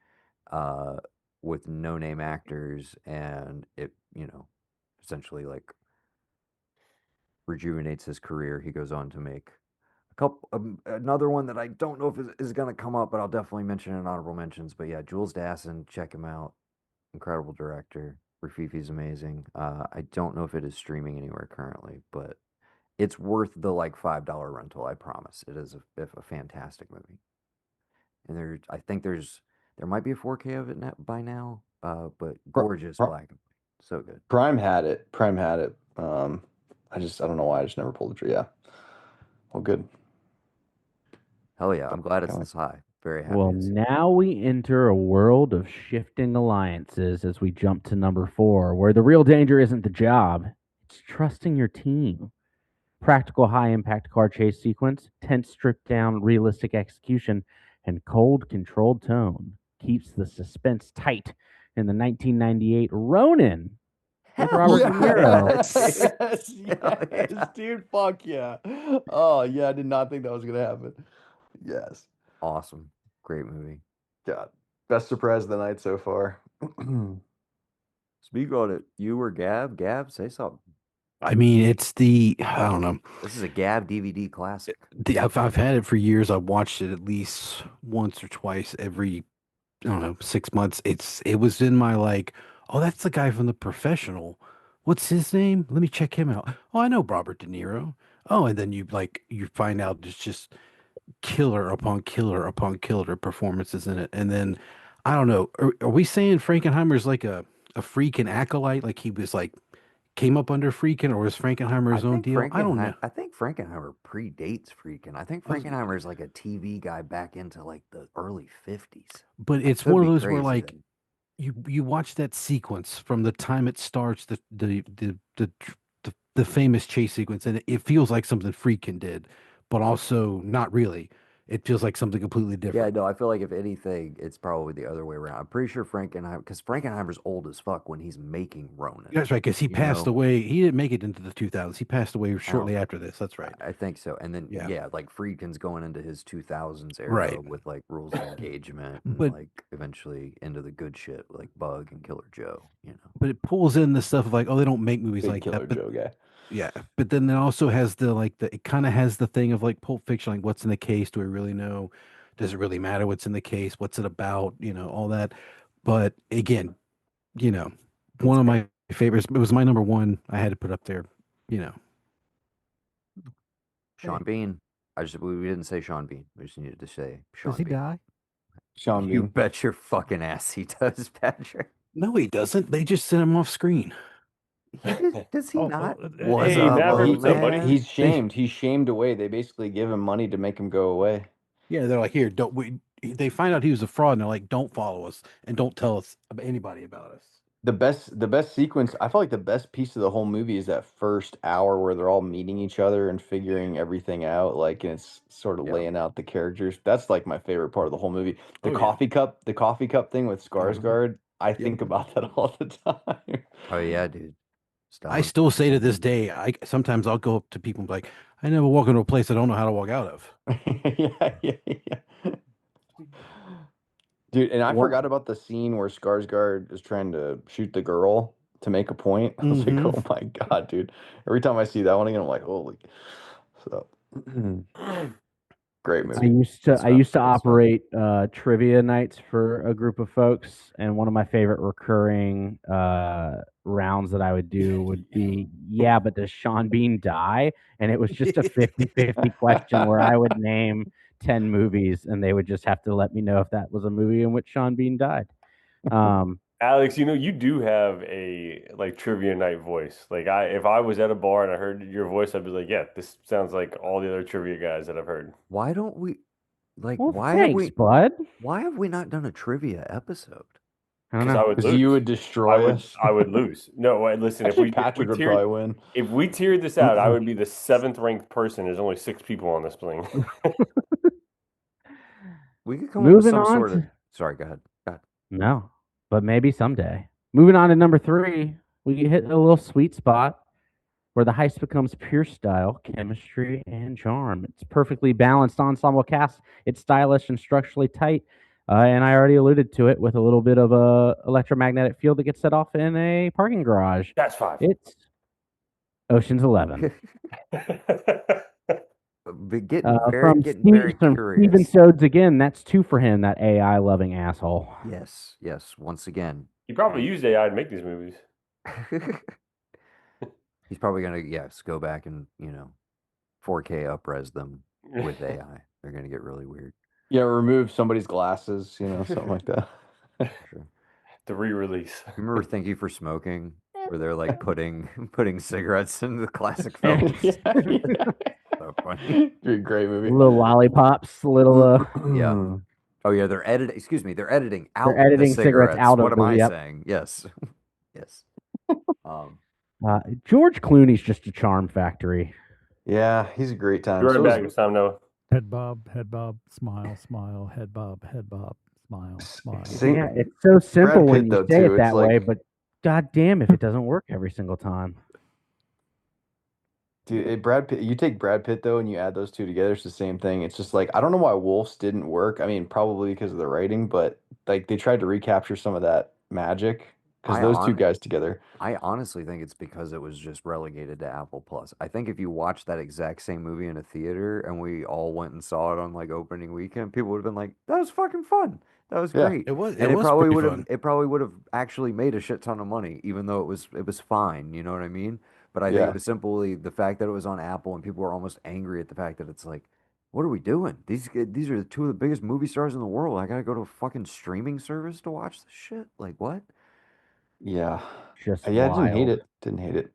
uh, with no name actors, and it essentially like rejuvenates his career. He goes on to make a couple another one that I don't know if is going to come up, but I'll definitely mention in honorable mentions. But yeah, Jules Dassin, check him out. Incredible director. Rafifi's amazing. I don't know if it is streaming anywhere currently, but it's worth the like $5 rental. I promise. It is a fantastic movie. And I think there might be a 4K of it by now. But gorgeous black and white, so good. Prime had it. I don't know why I just never pulled the trigger. Yeah. Well, good. Hell yeah, I'm glad it's this high. Very happy. Well, now we enter a world of shifting alliances as we jump to number 4, where the real danger isn't the job, it's trusting your team. Practical high-impact car chase sequence, tense stripped-down realistic execution, and cold, controlled tone keeps the suspense tight in the 1998 Ronin with Robert De Niro. Yes, dude, fuck yeah. Oh, yeah, I did not think that was going to happen. Yes. Awesome. Great movie. God. Best surprise of the night so far. Speak on it. You or Gab? Gab, say something. I mean, I don't know. This is a Gab DVD classic. I've had it for years. I've watched it at least once or twice every, I don't know, 6 months. It was in my like, oh, that's the guy from The Professional. What's his name? Let me check him out. Oh, I know Robert De Niro. Oh, and then you find out it's just killer upon killer upon killer performances in it. And then I don't know, are we saying Frankenheimer's like a freaking acolyte? Like he was like came up under Friedkin, or was Frankenheimer his own deal? I don't know. I think Frankenheimer predates Friedkin. I think Frankenheimer is like a TV guy back into like the early 50s. But it's one of those where like you watch that sequence from the time it starts, the famous chase sequence, and it feels like something Friedkin did, but also not really. It feels like something completely different. Yeah, no, I feel like if anything, it's probably the other way around. I'm pretty sure because Frankenheimer's old as fuck when he's making Ronin. That's right, because he passed away. He didn't make it into the 2000s. He passed away shortly after this. That's right. I think so. And then, like Friedkin's going into his 2000s era right. with like Rules of Engagement and like eventually into the good shit like Bug and Killer Joe, But it pulls in the stuff of like, oh, they don't make movies like Killer that. Joe guy. Yeah, but then it also has it kind of has the thing of like Pulp Fiction, like what's in the case? Do we really know? Does it really matter what's in the case? What's it about? All that. But again, one of my favorites. It was my number one. I had to put up there. Sean Bean. We didn't say Sean Bean. We just needed to say Sean. Does he Bean. die? Sean Bean. You bet your fucking ass he does, Patrick. No, he doesn't. They just sent him off screen. Does he not? He's shamed. He's shamed away. They basically give him money to make him go away. Yeah, they're like, here, don't we? They find out he was a fraud, and they're like, don't follow us and don't tell us anybody about us. The best sequence. I feel like the best piece of the whole movie is that first hour where they're all meeting each other and figuring everything out. Like, and it's sort of laying out the characters. That's like my favorite part of the whole movie. The coffee cup thing with Skarsgård. I think about that all the time. Oh yeah, dude. I still say to this day, sometimes I'll go up to people and be like, I never walk into a place I don't know how to walk out of. yeah. Dude, and I forgot about the scene where Skarsgård is trying to shoot the girl to make a point. I was like, oh my God, dude. Every time I see that one again, I'm like, holy. So great movie. I used to operate trivia nights for a group of folks, and one of my favorite recurring rounds that I would do would be, but does Sean Bean die? And it was just a 50-50 question where I would name 10 movies, and they would just have to let me know if that was a movie in which Sean Bean died. Alex, you do have a like trivia night voice. Like if I was at a bar and I heard your voice, I'd be like, yeah, this sounds like all the other trivia guys that I've heard. Why don't we Well, thanks, bud. why have we not done a trivia episode? I don't Because I know. would Because you lose. would destroy us. I would lose. No, listen, Actually, Patrick would probably win. if we tiered this out, I would be the 7th ranked person. There's only 6 people on this thing. We could come up with Moving some on sort of. to Sorry, go ahead. Go ahead. no, but maybe someday. Moving on to number 3, we hit a little sweet spot where the heist becomes pure style, chemistry, and charm. It's perfectly balanced ensemble cast. It's stylish and structurally tight. And I already alluded to it with a little bit of a electromagnetic field that gets set off in a parking garage. That's 5. It's Ocean's 11. Getting From very Steven curious. Sodes again. That's 2 for him, that AI loving asshole. Yes. Once again, He probably used AI to make these movies. he's probably gonna go back and 4K upres them with AI. They're gonna get really weird. Yeah, remove somebody's glasses, something like that. Sure. The re-release. Remember Thank You for Smoking, where they're like putting cigarettes in the classic Oh, films. yeah. So funny. Great movie. Little lollipops, little Yeah. Oh yeah, they're editing. Excuse me, they're editing out. They're editing the cigarettes out of What am the- I yep. saying? Yes, yes. George Clooney's just a charm factory. Yeah, he's a great time. You're So right back is- this time, Noah. Head bob, smile, smile, head bob, smile, smile. See, Yeah, it's so simple when Pitt, you though, say too, it that it's way, like- but god damn if it doesn't work every single time. Dude, Brad Pitt, you take Brad Pitt though, and you add those two together, it's the same thing. It's just like I don't know why Wolves didn't work. I mean, probably because of the writing, but like they tried to recapture some of that magic because I those two hon- guys together. I honestly think it's because it was just relegated to Apple Plus. I think if you watched that exact same movie in a theater and we all went and saw it on like opening weekend, people would have been like, "That was fucking fun. That was Yeah. great." It was. And It was probably pretty would have. fun. It probably would have actually made a shit ton of money, even though it was fine. You know what I mean? But I think Yeah. it was simply the fact that it was on Apple and people were almost angry at the fact that it's like, what are we doing? These are the 2 of the biggest movie stars in the world. I gotta go to a fucking streaming service to watch this shit. Like what? Yeah. Just Yeah, I didn't hate wild. it. Didn't hate it.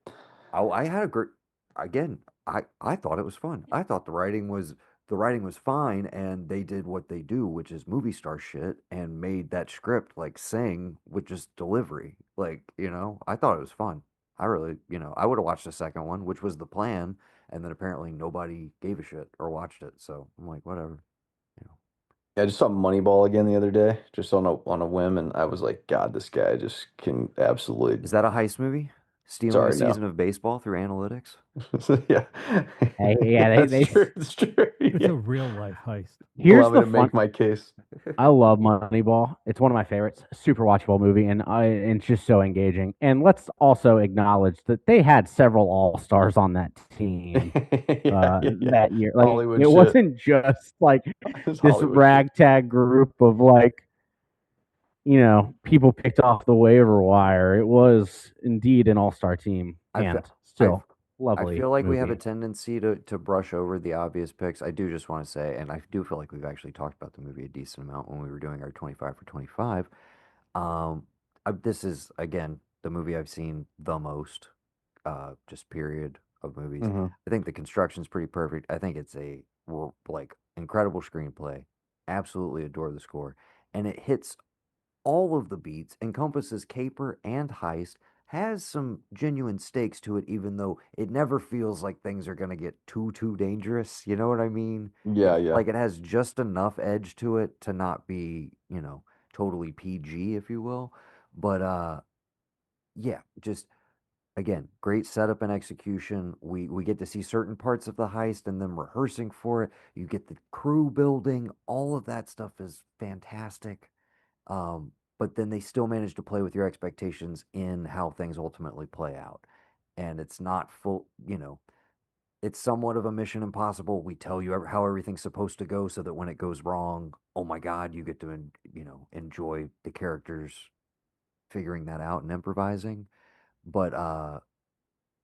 I had a great again. I thought it was fun. I thought the writing was fine, and they did what they do, which is movie star shit, and made that script like sing with just delivery. Like I thought it was fun. I really I would have watched the second one, which was the plan, and then apparently nobody gave a shit or watched it. So I'm like, whatever. Yeah, I just saw Moneyball again the other day, just on a whim, and I was like, God, this guy just can absolutely. Is that a heist movie? Stealing Sorry, a no. season of baseball through analytics? Yeah. Hey, yeah, That's true. It's true. It's Yeah. a real life heist. Here's Allow me the to fun. make my case. I love Moneyball. It's one of my favorites. Super watchable movie, and it's just so engaging. And let's also acknowledge that they had several all stars on that team Yeah. that year. Like Hollywood it shit. wasn't just like It's this Hollywood shit. ragtag group of like people picked off the waiver wire. It was indeed an all-star team, I fe- and still lovely. I feel like we have a movie. tendency to brush over the obvious picks. I do just want to say, and I do feel like we've actually talked about the movie a decent amount when we were doing our 25 for 25. This is, again, the movie I've seen the most, just period of movies. Mhm. I think the construction's pretty perfect. I think it's a incredible screenplay. Absolutely adore the score. And it hits all of the beats, encompasses caper and heist, has some genuine stakes to it, even though it never feels like things are going to get too dangerous. You know what I mean? Yeah, yeah. Like it has just enough edge to it to not be, totally PG, if you will. But yeah, just again, great setup and execution. We get to see certain parts of the heist and them rehearsing for it. You get the crew building. All of that stuff is fantastic. But then they still manage to play with your expectations in how things ultimately play out. And it's not full, it's somewhat of a Mission Impossible. We tell you how everything's supposed to go so that when it goes wrong, oh my God, you get to, enjoy the characters figuring that out and improvising. But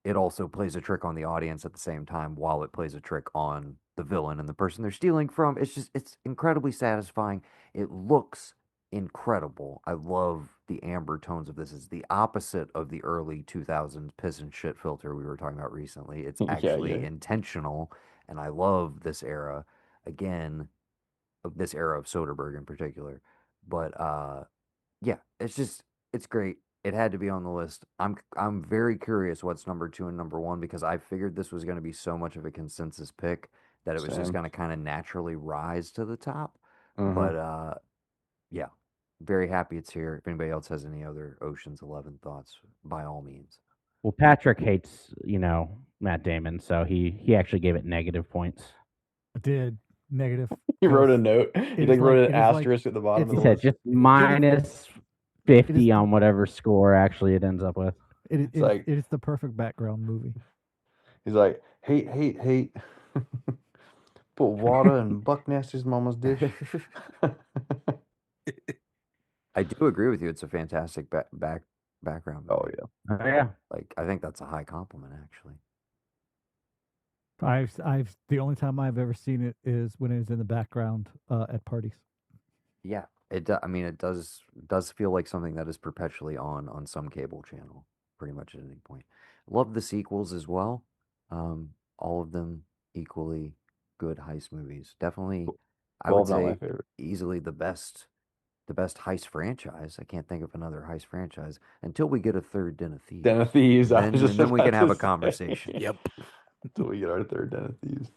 it also plays a trick on the audience at the same time while it plays a trick on the villain and the person they're stealing from. It's incredibly satisfying. It looks incredible. I love the amber tones of this. It's the opposite of the early 2000s piss and shit filter we were talking about recently. It's Yeah, actually yeah. intentional, and I love this era. Again, of this era of Soderbergh in particular. But yeah, it's great. It had to be on the list. I'm very curious what's number two and number one because I figured this was going to be so much of a consensus pick that it was just Same. going to kind of naturally rise to the top. Mhm. But yeah, very happy it's here. If anybody else has any other Ocean's 11 thoughts, by all means. Well, Patrick hates, Matt Damon, so he actually gave it negative points. I did negative. He wrote a 'cause note. He it like is wrote like- an it is like- asterisk at the bottom it's- of He the said list. just minus 50 the- on whatever score actually it ends up with. It like- is the perfect background movie. He's like, hate. Put water in Buck Nasty's mama's dish. I do agree with you. It's a fantastic background. Oh movie. yeah. Oh, yeah. Like I think that's a high compliment, actually. I've the only time I've ever seen it is when it was in the background at parties. Yeah, I mean, it does feel like something that is perpetually on some cable channel, pretty much at any point. Love the sequels as well. All of them equally good heist movies. Definitely, I would 12's not my say favorite. easily the best heist franchise. I can't think of another heist franchise until we get a third Den of Thieves. Den of Thieves. And then we can have a conversation. conversation. Yep. Until we get our third Den of Thieves.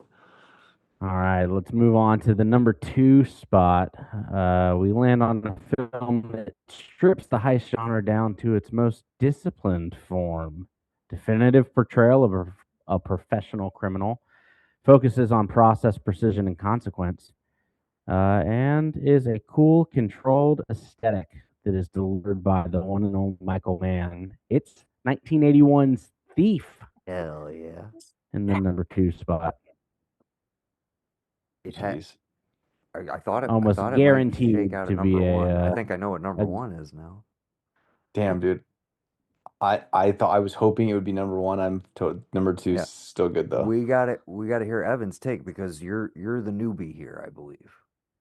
All right, let's move on to the number 2 spot. We land on a film that strips the heist genre down to its most disciplined form. Definitive portrayal of a professional criminal, focuses on process, precision, and consequence, and is a cool, controlled aesthetic that is delivered by the one and only Michael Mann. It's 1981's Thief Hell yeah! in the number 2 spot. It had. Jeez. I thought it. Almost I thought it guaranteed might shake out to at number be one. I a, think I know what number a- one is now. Damn, dude. I thought I was hoping it would be number one. Number two Yeah. is still good though. We got it. We got to hear Evan's take because you're the newbie here, I believe.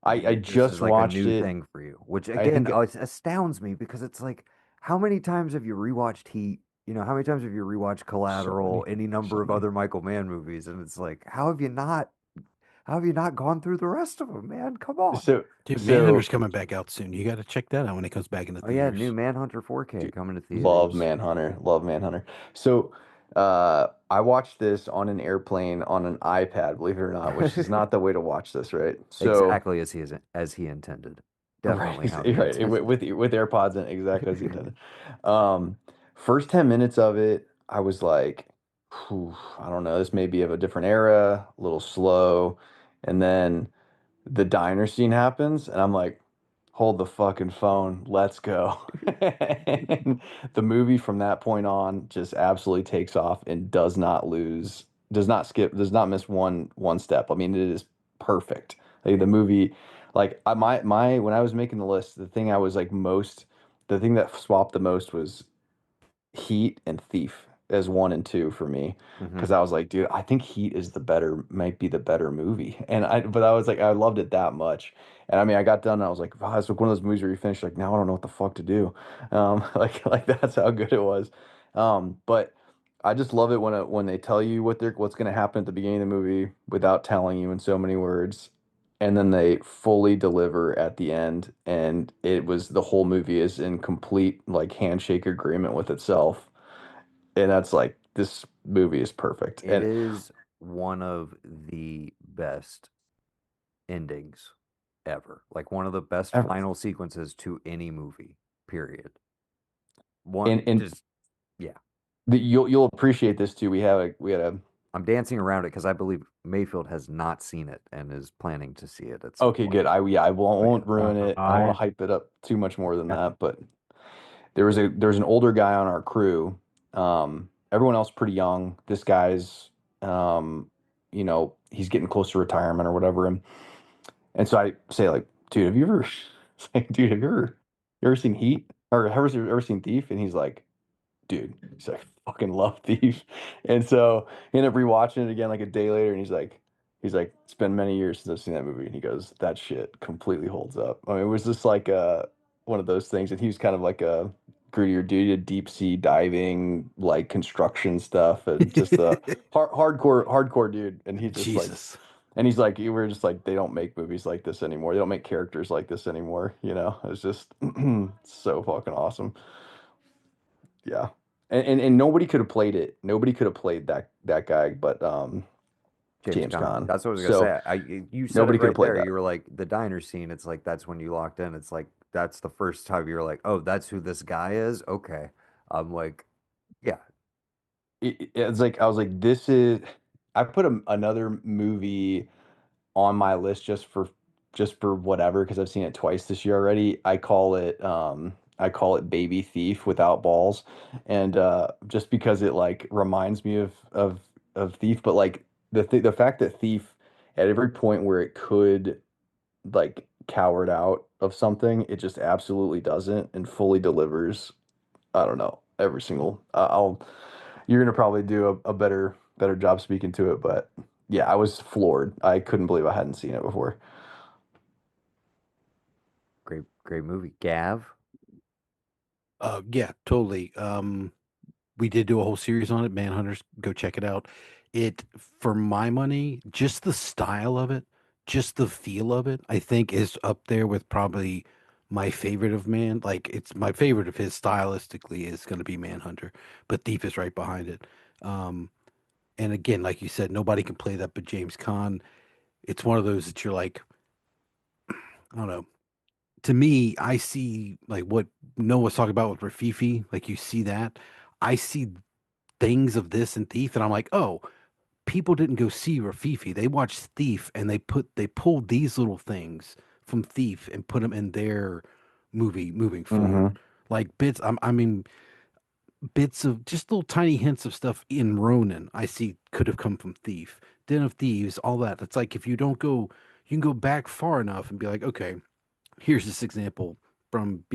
I This just is like watched a new it. thing for you, which I again think- it astounds me because it's like, how many times have you rewatched Heat? How many times have you rewatched Collateral? Any number of many. other Michael Mann movies, and it's like, how have you not gone through the rest of them, man? Come on. So Dude, so Manhunter's coming back out soon. You got to check that out when it comes back into Oh yeah, theaters. new Manhunter 4K Dude, coming to theaters. love Manhunter. Love Manhunter. So I watched this on an airplane on an iPad, believe it or not, which is not the way to watch this, right? So Exactly as he intended. Definitely how he right, intended. with AirPods in, exactly as he intended. First 10 minutes of it, I was like, "Whew, I don't know, this may be of a different era, a little slow. And then the diner scene happens, and I'm like, hold the fucking phone, let's go. And the movie from that point on just absolutely takes off and does not skip, does not miss one step. I mean, it is perfect. Like the movie, like my when I was making the list, the thing that swapped the most was Heat and Thief as 1 and 2 for me, Mhm. because I was like, dude, I think Heat might be the better movie, but I was like, I loved it that much, and I mean, I got done, and I was like, wow, it's like one of those movies where you finish like, now I don't know what the fuck to do, like that's how good it was, but I just love it when they tell you what's gonna happen at the beginning of the movie without telling you in so many words. And then they fully deliver at the end, and the whole movie is in complete like handshake agreement with itself, and that's like, this movie is perfect. It And is one of the best endings ever. Like one of the best Ever. final sequences to any movie. Period. And- yeah. you'll appreciate this too. We had a I'm dancing around it because I believe Mayfield has not seen it and is planning to see it at some okay, point. good. I won't ruin it. I don't want I- to hype it up too much more than that, but there's an older guy on our crew. Everyone else pretty young. This guy's he's getting close to retirement or whatever, and so I say like, dude, have you ever seen Heat, or ever seen Thief? And he's like, dude, I fucking love Thief. And so he ended up rewatching it again like a day later, and he's like, it's been many years since I've seen that movie, and he goes, that shit completely holds up. I mean, it was just like one of those things, and he was kind of like a grittier dude, a deep sea diving, like construction stuff, and just a hardcore dude. And he just like, Jesus. and he's like, we're just like, they don't make movies like this anymore. They don't make characters like this anymore. It's just so fucking awesome. Yeah. And nobody could have played it. Nobody could have played that guy, but James James Caan. Caan. That's what I was gonna So say. You said it nobody could have right played there. that. You were like the diner scene. It's like that's when you locked in. It's like that's the first time you were like, oh, that's who this guy is. Okay. I'm like, yeah, It's like I was like, this is. I put another movie on my list just for whatever because I've seen it twice this year already. I call it Baby Thief without balls, and just because it like reminds me of Thief, but like the fact that Thief at every point where it could like cowered out of something, it just absolutely doesn't and fully delivers. I don't know, every single. You're gonna probably do a better job speaking to it, but yeah, I was floored. I couldn't believe I hadn't seen it before. great movie. Gav. Yeah, totally. We did do a whole series on it, Manhunters. Go check it out. It, for my money, just the style of it, just the feel of it, I think is up there with probably my favorite of Man. Like it's my favorite of his stylistically is going to be Manhunter, but Thief is right behind it. Um, and again, like you said, nobody can play that but James Caan. It's one of those that you're like, I don't know. To me, I see like what Noah's talking about with Rafifi. Like you see that. I see things of this and Thief, and I'm like, oh, people didn't go see Rafifi. They watched Thief, and they pulled these little things from Thief and put them in their movie moving Hmm. forward. Like bits, I mean, bits of just little tiny hints of stuff in Ronin. I see could have come from Thief, Den of Thieves, all that. It's like if you don't go, you can go back far enough and be like, okay, here's this example from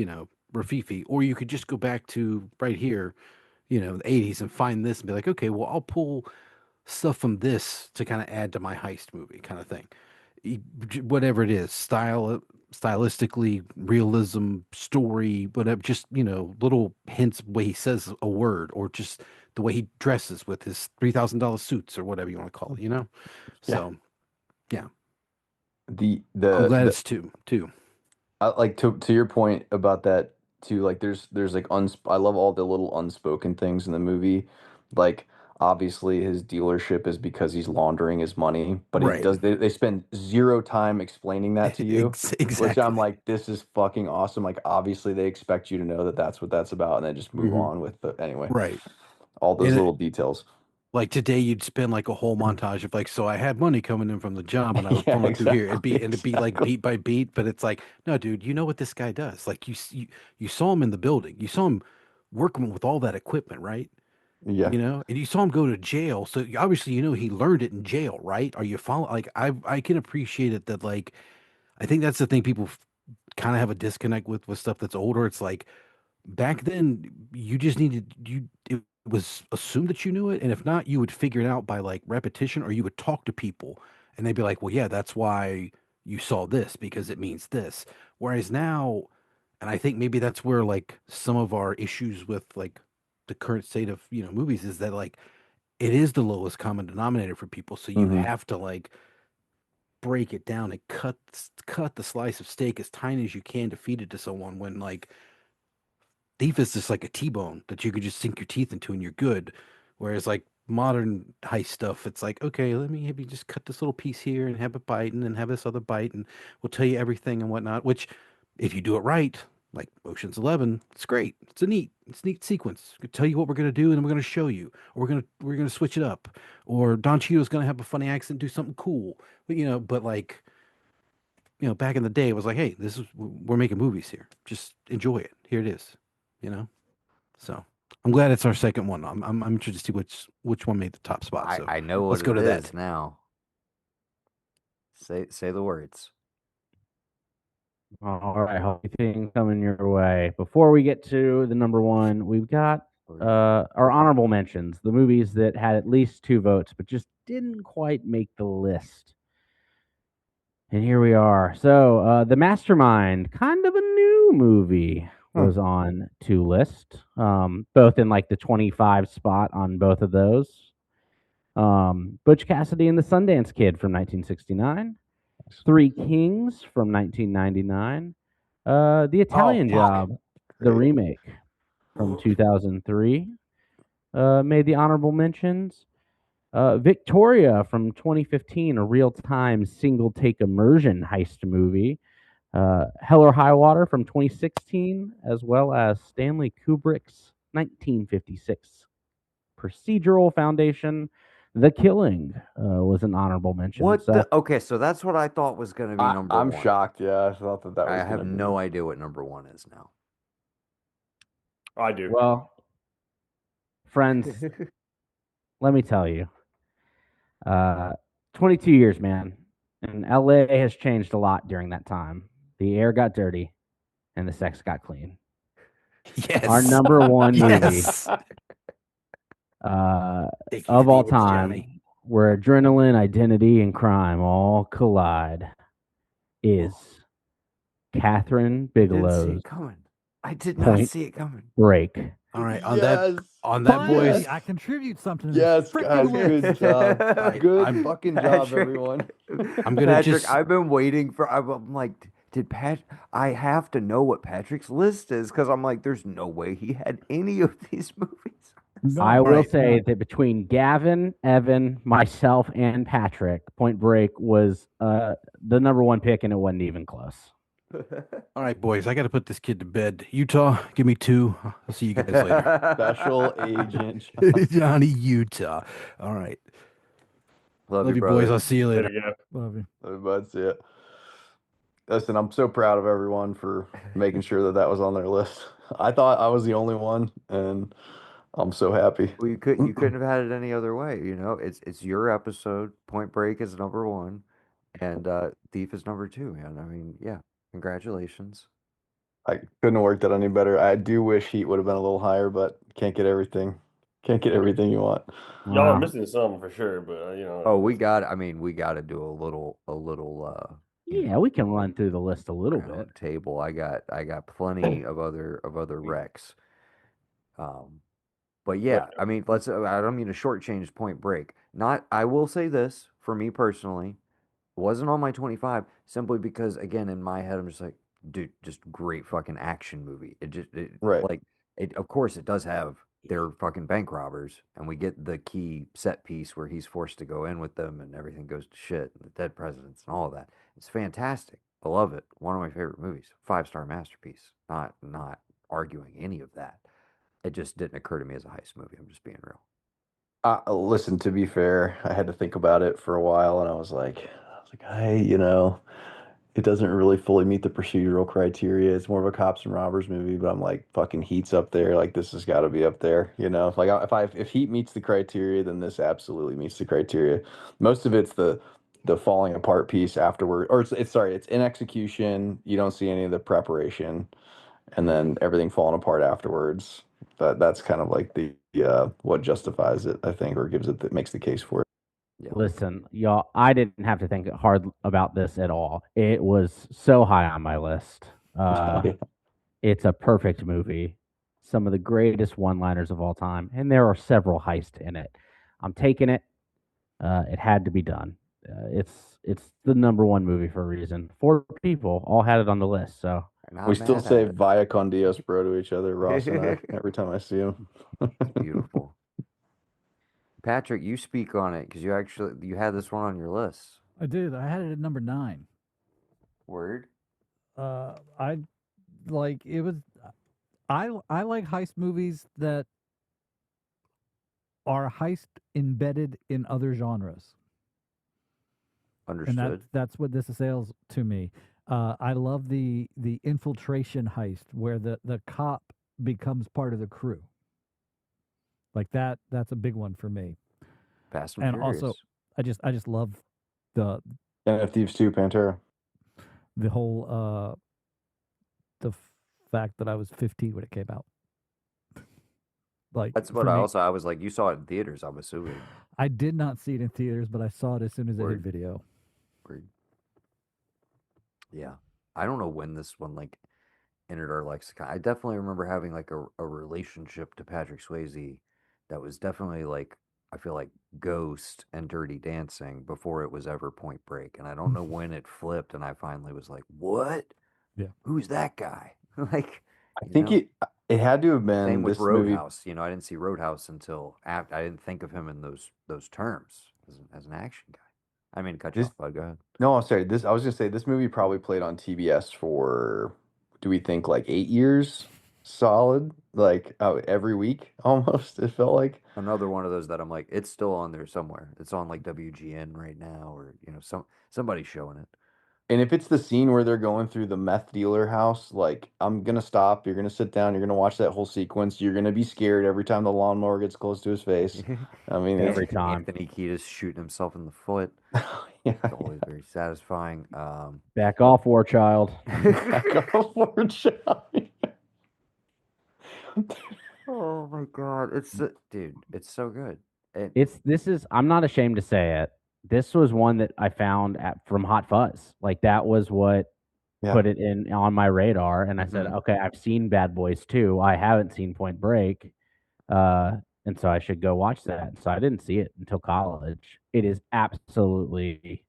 Rafifi, or you could just go back to right here, the 80s and find this and be like, okay, well, I'll pull stuff from this to kind of add to my heist movie kind of thing. Whatever it is, stylistically, realism, story, whatever, just, little hints, way he says a word, or just the way he dresses with his $3,000 suits or whatever you want to call it. Yeah. So, yeah, The I'm the glad the it's two, too. like to your point about that too, like there's like I love all the little unspoken things in the movie. Like obviously his dealership is because he's laundering his money, but he Right. does they spend zero time explaining that to you, which I'm Exactly. like, this is fucking awesome. Like obviously they expect you to know that that's what that's about and then just move Hmm. on with the anyway, Right. all those And little details. like today, you'd spend like a whole montage of like, so I had money coming in from the job, and I was Yeah, going through here. It'd be like exactly. beat by beat, but it's like, no, dude, you know what this guy does? Like you saw him in the building, you saw him working with all that equipment, right? Yeah. And you saw him go to jail, so obviously he learned it in jail, right? Are you follow? Like I can appreciate it that like I think that's the thing people kind of have a disconnect with stuff that's older. It's like back then you just needed you it was assumed that you knew it, and if not you would figure it out by like repetition, or you would talk to people and they'd be like, well, yeah, that's why you saw this because it means this. Whereas now, and I think maybe that's where like some of our issues with like the current state of movies is that like it is the lowest common denominator for people, so you Hmm. have to like break it down and cut the slice of steak as tiny as you can to feed it to someone, when like Thief is just like a T-bone that you could just sink your teeth into and you're good. Whereas like modern heist stuff, it's like, okay, let me maybe just cut this little piece here and have it bite and then have this other bite and we'll tell you everything and whatnot. Which, if you do it right, like Ocean's 11, it's great. It's a neat sequence. We tell you what we're gonna do and then we're gonna show you, or we're gonna switch it up, or Don Cheadle's gonna have a funny accent, do something cool. But like back in the day, it was like, hey, we're making movies here. Just enjoy it. Here it is. You know. So I'm glad it's our second one. I'm interested to see which one made the top spot. So I know what let's go it to that. is now. Say the words. All right, anything coming your way. Before we get to the number one, we've got our honorable mentions, the movies that had at least 2 votes, but just didn't quite make the list. And here we are. So, The Mastermind, kind of a new movie, was on to list, both in like the 25 spot on both of those. Butch Cassidy and the Sundance Kid from 1969. Three Kings from 1999. The Italian fuck. Job, the Great. remake from 2003. Made the honorable mentions. Victoria from 2015, a real-time single-take immersion heist movie. Hell or High Water from 2016, as well as Stanley Kubrick's 1956 procedural foundation, The Killing, was an honorable mention. What So, the? Okay, so that's what I thought was going to be number I'm one. shocked. Yeah, I thought that I was have gonna be. no idea what number one is now. I do. well, friends, let me tell you, 22 years, man, and LA has changed a lot during that time. The air got dirty, and the sex got clean. Yes. Our number one movie Yes. Take me of to all the edge, time, Johnny. where adrenaline, identity, and crime all collide, is Catherine I didn't see Bigelow's it coming. I did not Point see it coming. Break. All right, Yes. on that, Finally, boys. I contribute something to Yes, this guys, freaking good list. job. Good I'm- fucking job, everyone. I'm gonna Patrick, just- I've been waiting for. I'm like, did Pat? I have to know what Patrick's list is because I'm like, there's no way he had any of these movies. No, I will right, say no. that between Gavin, Evan, myself, and Patrick, Point Break was the number one pick, and it wasn't even close. All right, boys. I got to put this kid to bed. Utah, give me 2. I'll see you guys later. Special agent. Johnny, Utah. All right. Love Love you, you, boys. brother. I'll see you There later. you go. Love you. Everybody's it. Listen, I'm so proud of everyone for making sure that that was on their list. I thought I was the only one, and I'm so happy. Well, you couldn't have had it any other way. You know, it's your episode. Point Break is number one, and Thief is number two. Man, I mean, yeah, congratulations. I couldn't have worked out any better. I do wish Heat would have been a little higher, but can't get everything. Can't get everything you want. Y'all are Wow. missing some for sure, but you know. Oh, we got. I mean, we got to do a little. You Yeah, know, we can run through the list a little bit. round table. I got plenty of other recs. But yeah, I mean, I don't mean to shortchange Point Break. Not. I will say this for me personally, wasn't on my 25 simply because again in my head I'm just like, dude, just great fucking action movie. Right. Like it. Of course, it does have their fucking bank robbers, and we get the key set piece where he's forced to go in with them, and everything goes to shit, and the dead presidents and all of that. It's fantastic. I love it. One of my favorite movies. 5-star masterpiece. Not arguing any of that. It just didn't occur to me as a heist movie. I'm just being real. Listen, to be fair, I had to think about it for a while, and I was like, hey, it doesn't really fully meet the procedural criteria. It's more of a cops and robbers movie, but I'm like, fucking Heat's up there. Like, this has got to be up there, Like, if Heat meets the criteria, then this absolutely meets the criteria. Most of it's the falling apart piece afterward, or it's in execution. You don't see any of the preparation, and then everything falling apart afterwards. That's kind of like the what justifies it, I think, or that makes the case for it. Yeah. Listen, y'all, I didn't have to think hard about this at all. It was so high on my list. It's a perfect movie. Some of the greatest one-liners of all time, and there are several heists in it. I'm taking it. It had to be done. It's the number one movie for a reason. 4 people all had it on the list, so Not We still mad say at it. "Vaya con Dios, bro" to each other, Ross and I, every time I see him. Beautiful. Patrick, you speak on it because you had this one on your list. I did. I had it at number 9. Word. I like it was. I like heist movies that are heist embedded in other genres, Understood. and that's what this assails to me. I love the infiltration heist where the cop becomes part of the crew. Like that's a big one for me. Fast and And Furious. also, I just love the And Thieves 2, Pantera. whole the fact that I was 15 when it came out. Like That's what for me, I was like, you saw it in theaters, I'm assuming. I did not see it in theaters, but I saw it as soon as it hit Word. video. Word. Yeah. I don't know when this one like entered our lexicon. I definitely remember having like a relationship to Patrick Swayze that was definitely like I feel like Ghost and Dirty Dancing before it was ever Point Break. And I don't know when it flipped and I finally was like, "What? Yeah. Who's that guy?" Like, I you think know? it had to have Same been with this movie. Roadhouse. You know, I didn't see Roadhouse until after. I didn't think of him in those terms as an action guy. I mean, cut you This off, bud. Go ahead. No, I'm sorry. This I was gonna say this movie probably played on TBS for, do we think like 8 years solid? Like every week almost. It felt like. Another one of those that I'm like, it's still on there somewhere. It's on like WGN right now, or somebody's showing it. And if it's the scene where they're going through the meth dealer house, like I'm gonna stop. You're gonna sit down. You're gonna watch that whole sequence. You're gonna be scared every time the lawnmower gets close to his face. I mean, Every time. Anthony Kiedis shooting himself in the foot. yeah, It's always very satisfying. Back off, War Child. Go for it, Johnny. Oh my god, dude, it's so good. I'm not ashamed to say it. This was one that I found from Hot Fuzz. Like that was what Yeah. put it in on my radar, and I said, Mhm. okay, I've seen Bad Boys 2. I haven't seen Point Break, and so I should go watch that. So I didn't see it until college. It is absolutely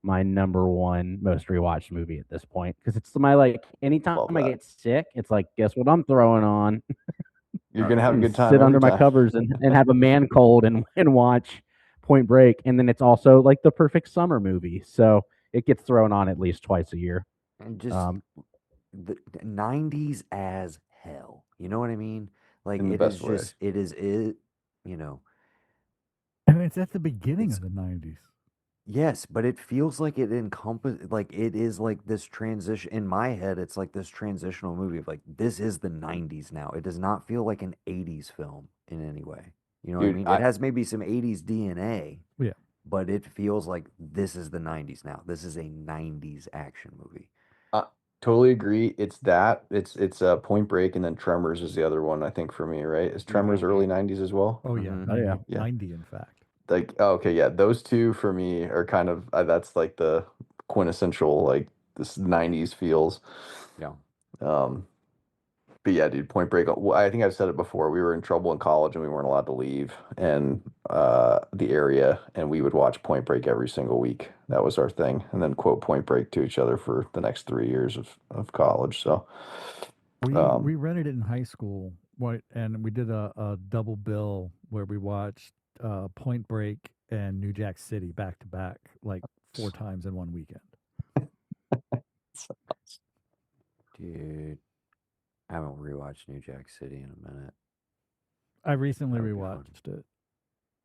my number one most rewatched movie at this point because it's my like anytime Love I that. get sick, it's like guess what I'm throwing on. You're gonna have a And good time sit every under my time. covers and have a man cold and watch Point Break, and then it's also like the perfect summer movie. So it gets thrown on at least twice a year. And just Um, the 90s as hell. You know what I mean? Like In the it is best way. just it is it, you know. And it's at the beginning It's of the 90s. yes, but it feels like it like it is like this transition in my head, it's like this transitional movie of like this is the 90s now. It does not feel like an 80s film in any way. You know what I Dude, mean? It has maybe some 80s DNA, Yeah. but it feels like this is the 90s now. This is a 90s action movie. totally agree. It's that. It's Point Break and then Tremors is the other one, I think, for me, right? Is Tremors Mhm. early 90s as well? Oh, yeah. Mhm. 90, yeah. Yeah. 90 in fact. Like, oh, okay, yeah, those two for me are kind of that's like the quintessential like this 90s feels. Yeah. But yeah, dude, Point Break. I think I've said it before. We were in trouble in college and we weren't allowed to leave and the area, and we would watch Point Break every single week. That was our thing, and then quote Point Break to each other for the next 3 years of college. So, We rented it in high school, and we did a double bill where we watched Point Break and New Jack City back to back, like 4 times in one weekend. Dude, I haven't rewatched New Jack City in a minute. I recently That would be fun. rewatched it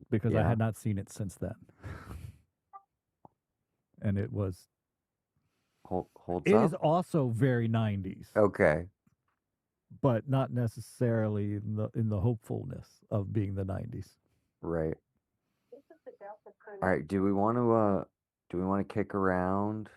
because I Yeah. had not seen it since then. And it Holds is up. also very 90s, Okay. but not necessarily in the hopefulness of being the 90s. Right. All right. Do we want to kick around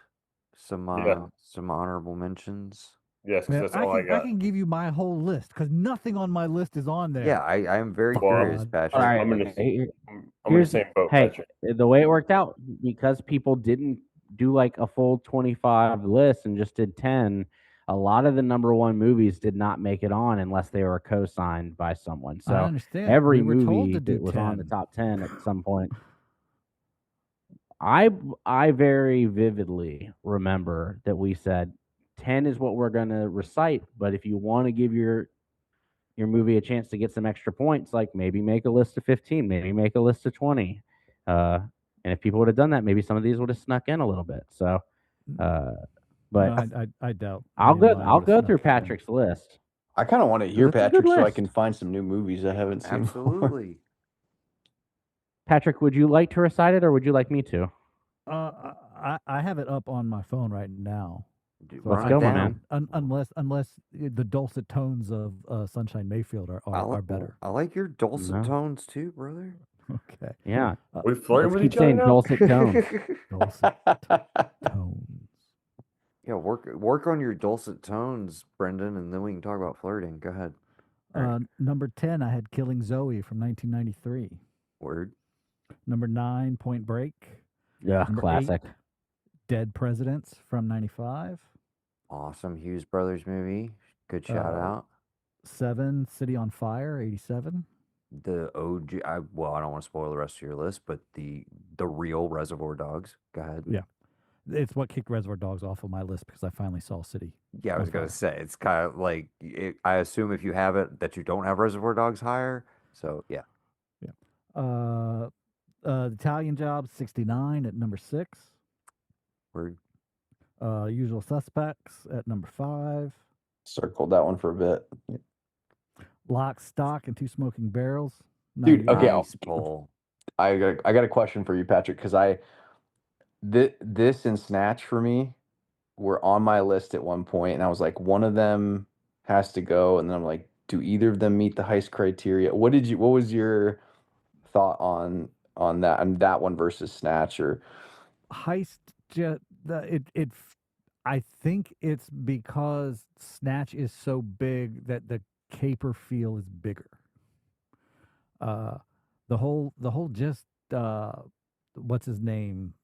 some Yeah. some honorable mentions? Yes, because Man, that's all I I got. can give you my whole list because nothing on my list is on there. Yeah, I am very Fuck curious, God. Patrick. all right. I'm in the Here- I'm in the here's same boat, hey, Patrick. the way it worked out because people didn't do like a full 25 list and just did 10. A lot of the number one movies did not make it on unless they were co-signed by someone. I So understand. every We were told movie to do that was on the 10. top 10 at some point. I very vividly remember that we said 10 is what we're going to recite, but if you want to give your movie a chance to get some extra points, like maybe make a list of 15, maybe make a list of 20. And if people would have done that, maybe some of these would have snuck in a little bit. So, but No, I doubt. I'll any of go. mine I'll would've go snuck through in. Patrick's list. I kind of want to hear It's a good Patrick so I list. can find some new movies I haven't seen before. Absolutely. Patrick, would you like to recite it, or would you like me to? I have it up on my phone right now. Dude, So Let's I go, my can- man. Unless the dulcet tones of Sunshine Mayfield are better. I like your dulcet No. tones too, brother. Okay. Yeah. We flirting Let's with keep each other saying now? dulcet tones. Dulcet tones. Yeah, work on your dulcet tones, Brendan, and then we can talk about flirting. Go ahead. Number 10, I had Killing Zoe from 1993. Word. Number 9, Point Break. Yeah, Number classic. 8, Dead Presidents from '95. Awesome Hughes Brothers movie. Good shout Uh, out. 7, City on Fire, '87. The OG. Well, I don't want to spoil the rest of your list, but the real Reservoir Dogs. Go ahead. Yeah. It's what kicked Reservoir Dogs off of my list because I finally saw City. Yeah, I was on gonna Fire. say it's kind of like I assume if you have it that you don't have Reservoir Dogs higher. So yeah, Uh, Italian Job, 69 at number 6. word. Usual Suspects at number 5. Circled that one for a bit. Lock, Stock, and Two Smoking Barrels. Dude, 98. okay, Nice pull. I got a question for you, Patrick, because this and Snatch for me were on my list at one point, and I was like, one of them has to go, and then I'm like, do either of them meet the heist criteria? What was your thought on that and that one versus Snatch? Or Heist, I think it's because Snatch is so big that the caper feel is bigger. The whole just what's his name?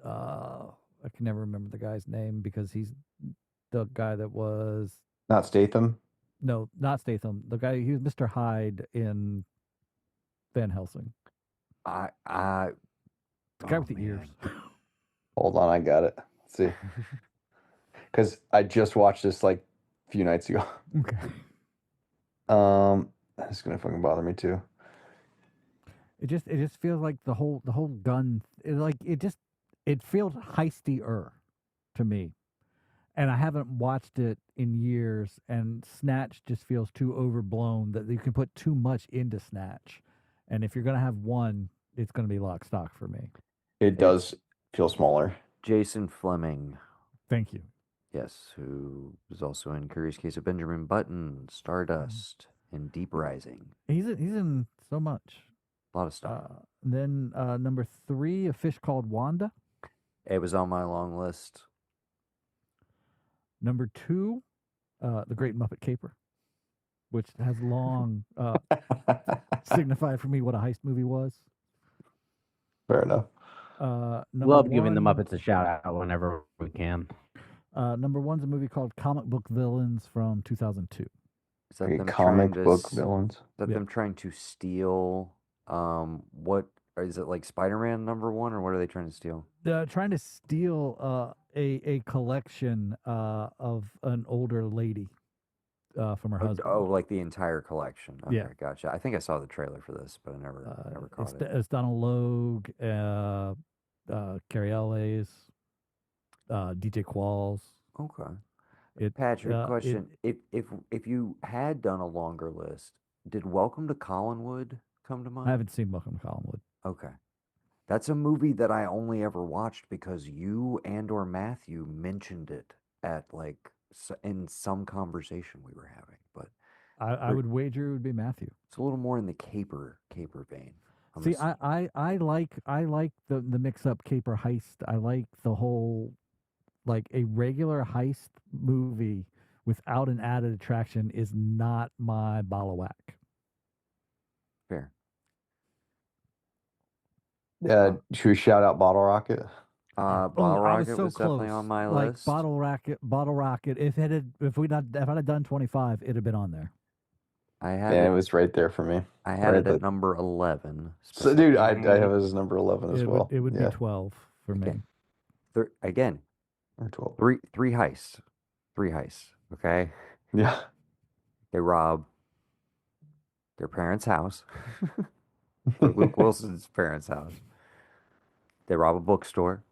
I can never remember the guy's name because he's the guy that was not Statham? no, not Statham. The guy he was Mr. Hyde in Van Helsing. I The guy oh, with the ears. man. Hold on, I got it. Let's see. Because I just watched this like a few nights ago. Okay. It's gonna fucking bother me too. It just feels like the whole gun it feels heistier to me. And I haven't watched it in years, and Snatch just feels too overblown that you can put too much into Snatch. And if you're gonna have one, it's gonna be Lock, Stock for me. It does feel smaller. Jason Fleming. Thank you. Yes, who was also in Curious Case of Benjamin Button, Stardust, and Deep Rising. He's in so much. A lot of stuff. Then number 3, A Fish Called Wanda. It was on my long list. Number 2, The Great Muppet Caper, which has long signified for me what a heist movie was. Fair enough. Love giving the 1, Muppets a shout out whenever we can. Number 1's a movie called Comic Book Villains from 2002. Is that Okay, them comic trying to book s- villains. Is that Yeah. them trying to steal what or is it like Spider-Man #1 or what are they trying to steal? Trying to steal a collection of an older lady from her husband. Oh, like the entire collection. Okay, Yeah. gotcha. I think I saw the trailer for this, but I never caught it. It's Donald Logue, Carrie Elways, DJ Qualls. Okay. Patrick, question. If you had done a longer list, did Welcome to Collinwood come to mind? I haven't seen Welcome to Collinwood. Okay. That's a movie that I only ever watched because you and or Matthew mentioned it at in some conversation we were having, but I would wager it would be Matthew. it's a little more in the caper vein. See, I like the mix up caper heist. I like the whole like a regular heist movie without an added attraction is not my ball of whack. Fair. Yeah, should we shout out Bottle Rocket? Bottle I was Rocket so was close. definitely on my like list. Bottle Rocket. If I'd have done 25, it'd have been on there. I had Yeah, it, it was right there for me. I had right it at number 11. So, dude, I specifically. have it as number 11 as well. It would Yeah, be 12 for me. Again, or 12. three heists. Okay, Yeah. they rob their parents' house. Luke Wilson's parents' house. They rob a bookstore,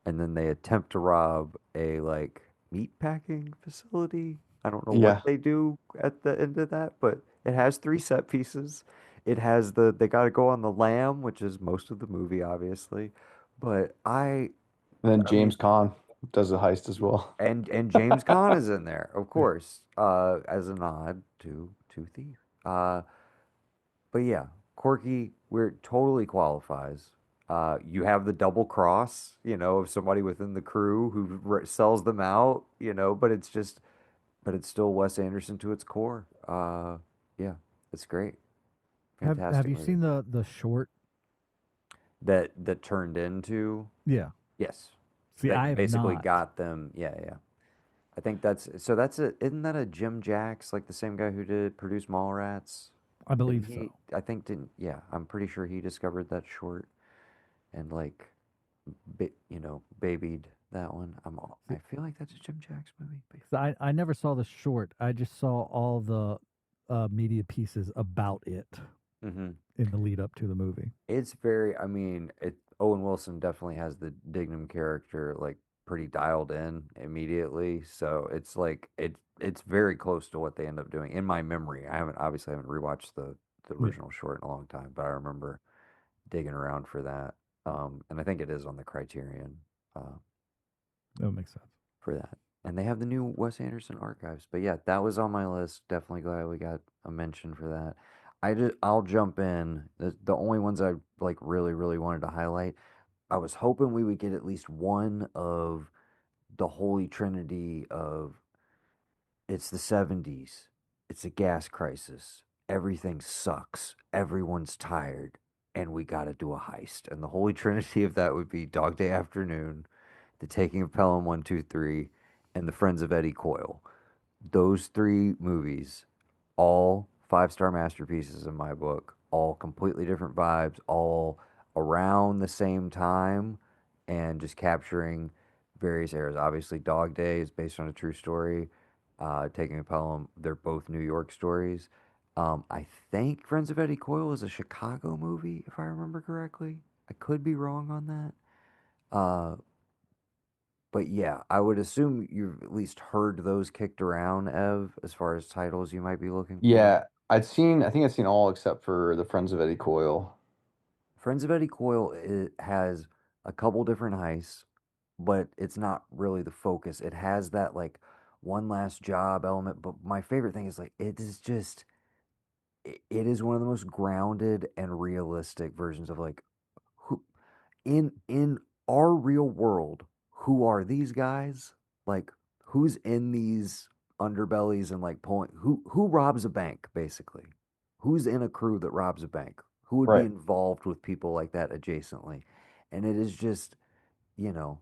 and then they attempt to rob a meat packing facility. I don't know Yeah. what they do at the end of that, but it has 3 set pieces. It has they got to go on the lam, which is most of the movie, obviously. But And then James Caan does a heist as well. and James Caan is in there, of course, as a nod to Thief. But yeah, Corky, where it totally qualifies. You have the double cross, of somebody within the crew who sells them out, but it's still Wes Anderson to its core. Yeah, it's great. Fantastic Have you movie. seen the short? that turned into? Yeah. Yes. See, I that have basically not. got them. Yeah, yeah. I think that's a isn't that a Jim Jacks, like the same guy who did produce Mallrats? I Didn't believe he? so. I think didn't. Yeah, I'm pretty sure he discovered that short and like, babied that one. I See, feel like that's a Jim Jacks movie. But 'cause I never saw the short. I just saw all the media pieces about it hmm in the lead up to the movie. it's very. I mean, Owen Wilson definitely has the Dignam character like pretty dialed in immediately. So it's like it's very close to what they end up doing in my memory. I haven't rewatched the Yeah, original short in a long time, but I remember digging around for that. And I think it is on the Criterion uh, that makes sense. for that. And they have the new Wes Anderson archives. But yeah, that was on my list. Definitely glad we got a mention for that. I'll jump in. The only ones I like really really wanted to highlight. I was hoping we would get at least one of the holy trinity of it's the 70s. It's a gas crisis. Everything sucks. Everyone's tired. And we got to do a heist. And the holy trinity of that would be Dog Day Afternoon, The Taking of Pelham 123, and The Friends of Eddie Coyle. Those three movies, all five-star masterpieces in my book, all completely different vibes, all around the same time, and just capturing various eras. Obviously, Dog Day is based on a true story. Taking a Pelham, they're both New York stories. I think Friends of Eddie Coyle is a Chicago movie, if I remember correctly. I could be wrong on that. But yeah, I would assume you've at least heard those kicked around, Ev, as far as titles you might be looking for. Yeah, I think I'd seen all except for the Friends of Eddie Coyle. Friends of Eddie Coyle, it has a couple different heists, but it's not really the focus. It has that like one last job element, but my favorite thing is like it is just it is one of the most grounded and realistic versions of like who in our real world, who are these guys? Like who's in these underbellies and like pulling who robs a bank basically? Who's in a crew that robs a bank? Who would be Right. involved with people like that adjacently? And it is just, you know,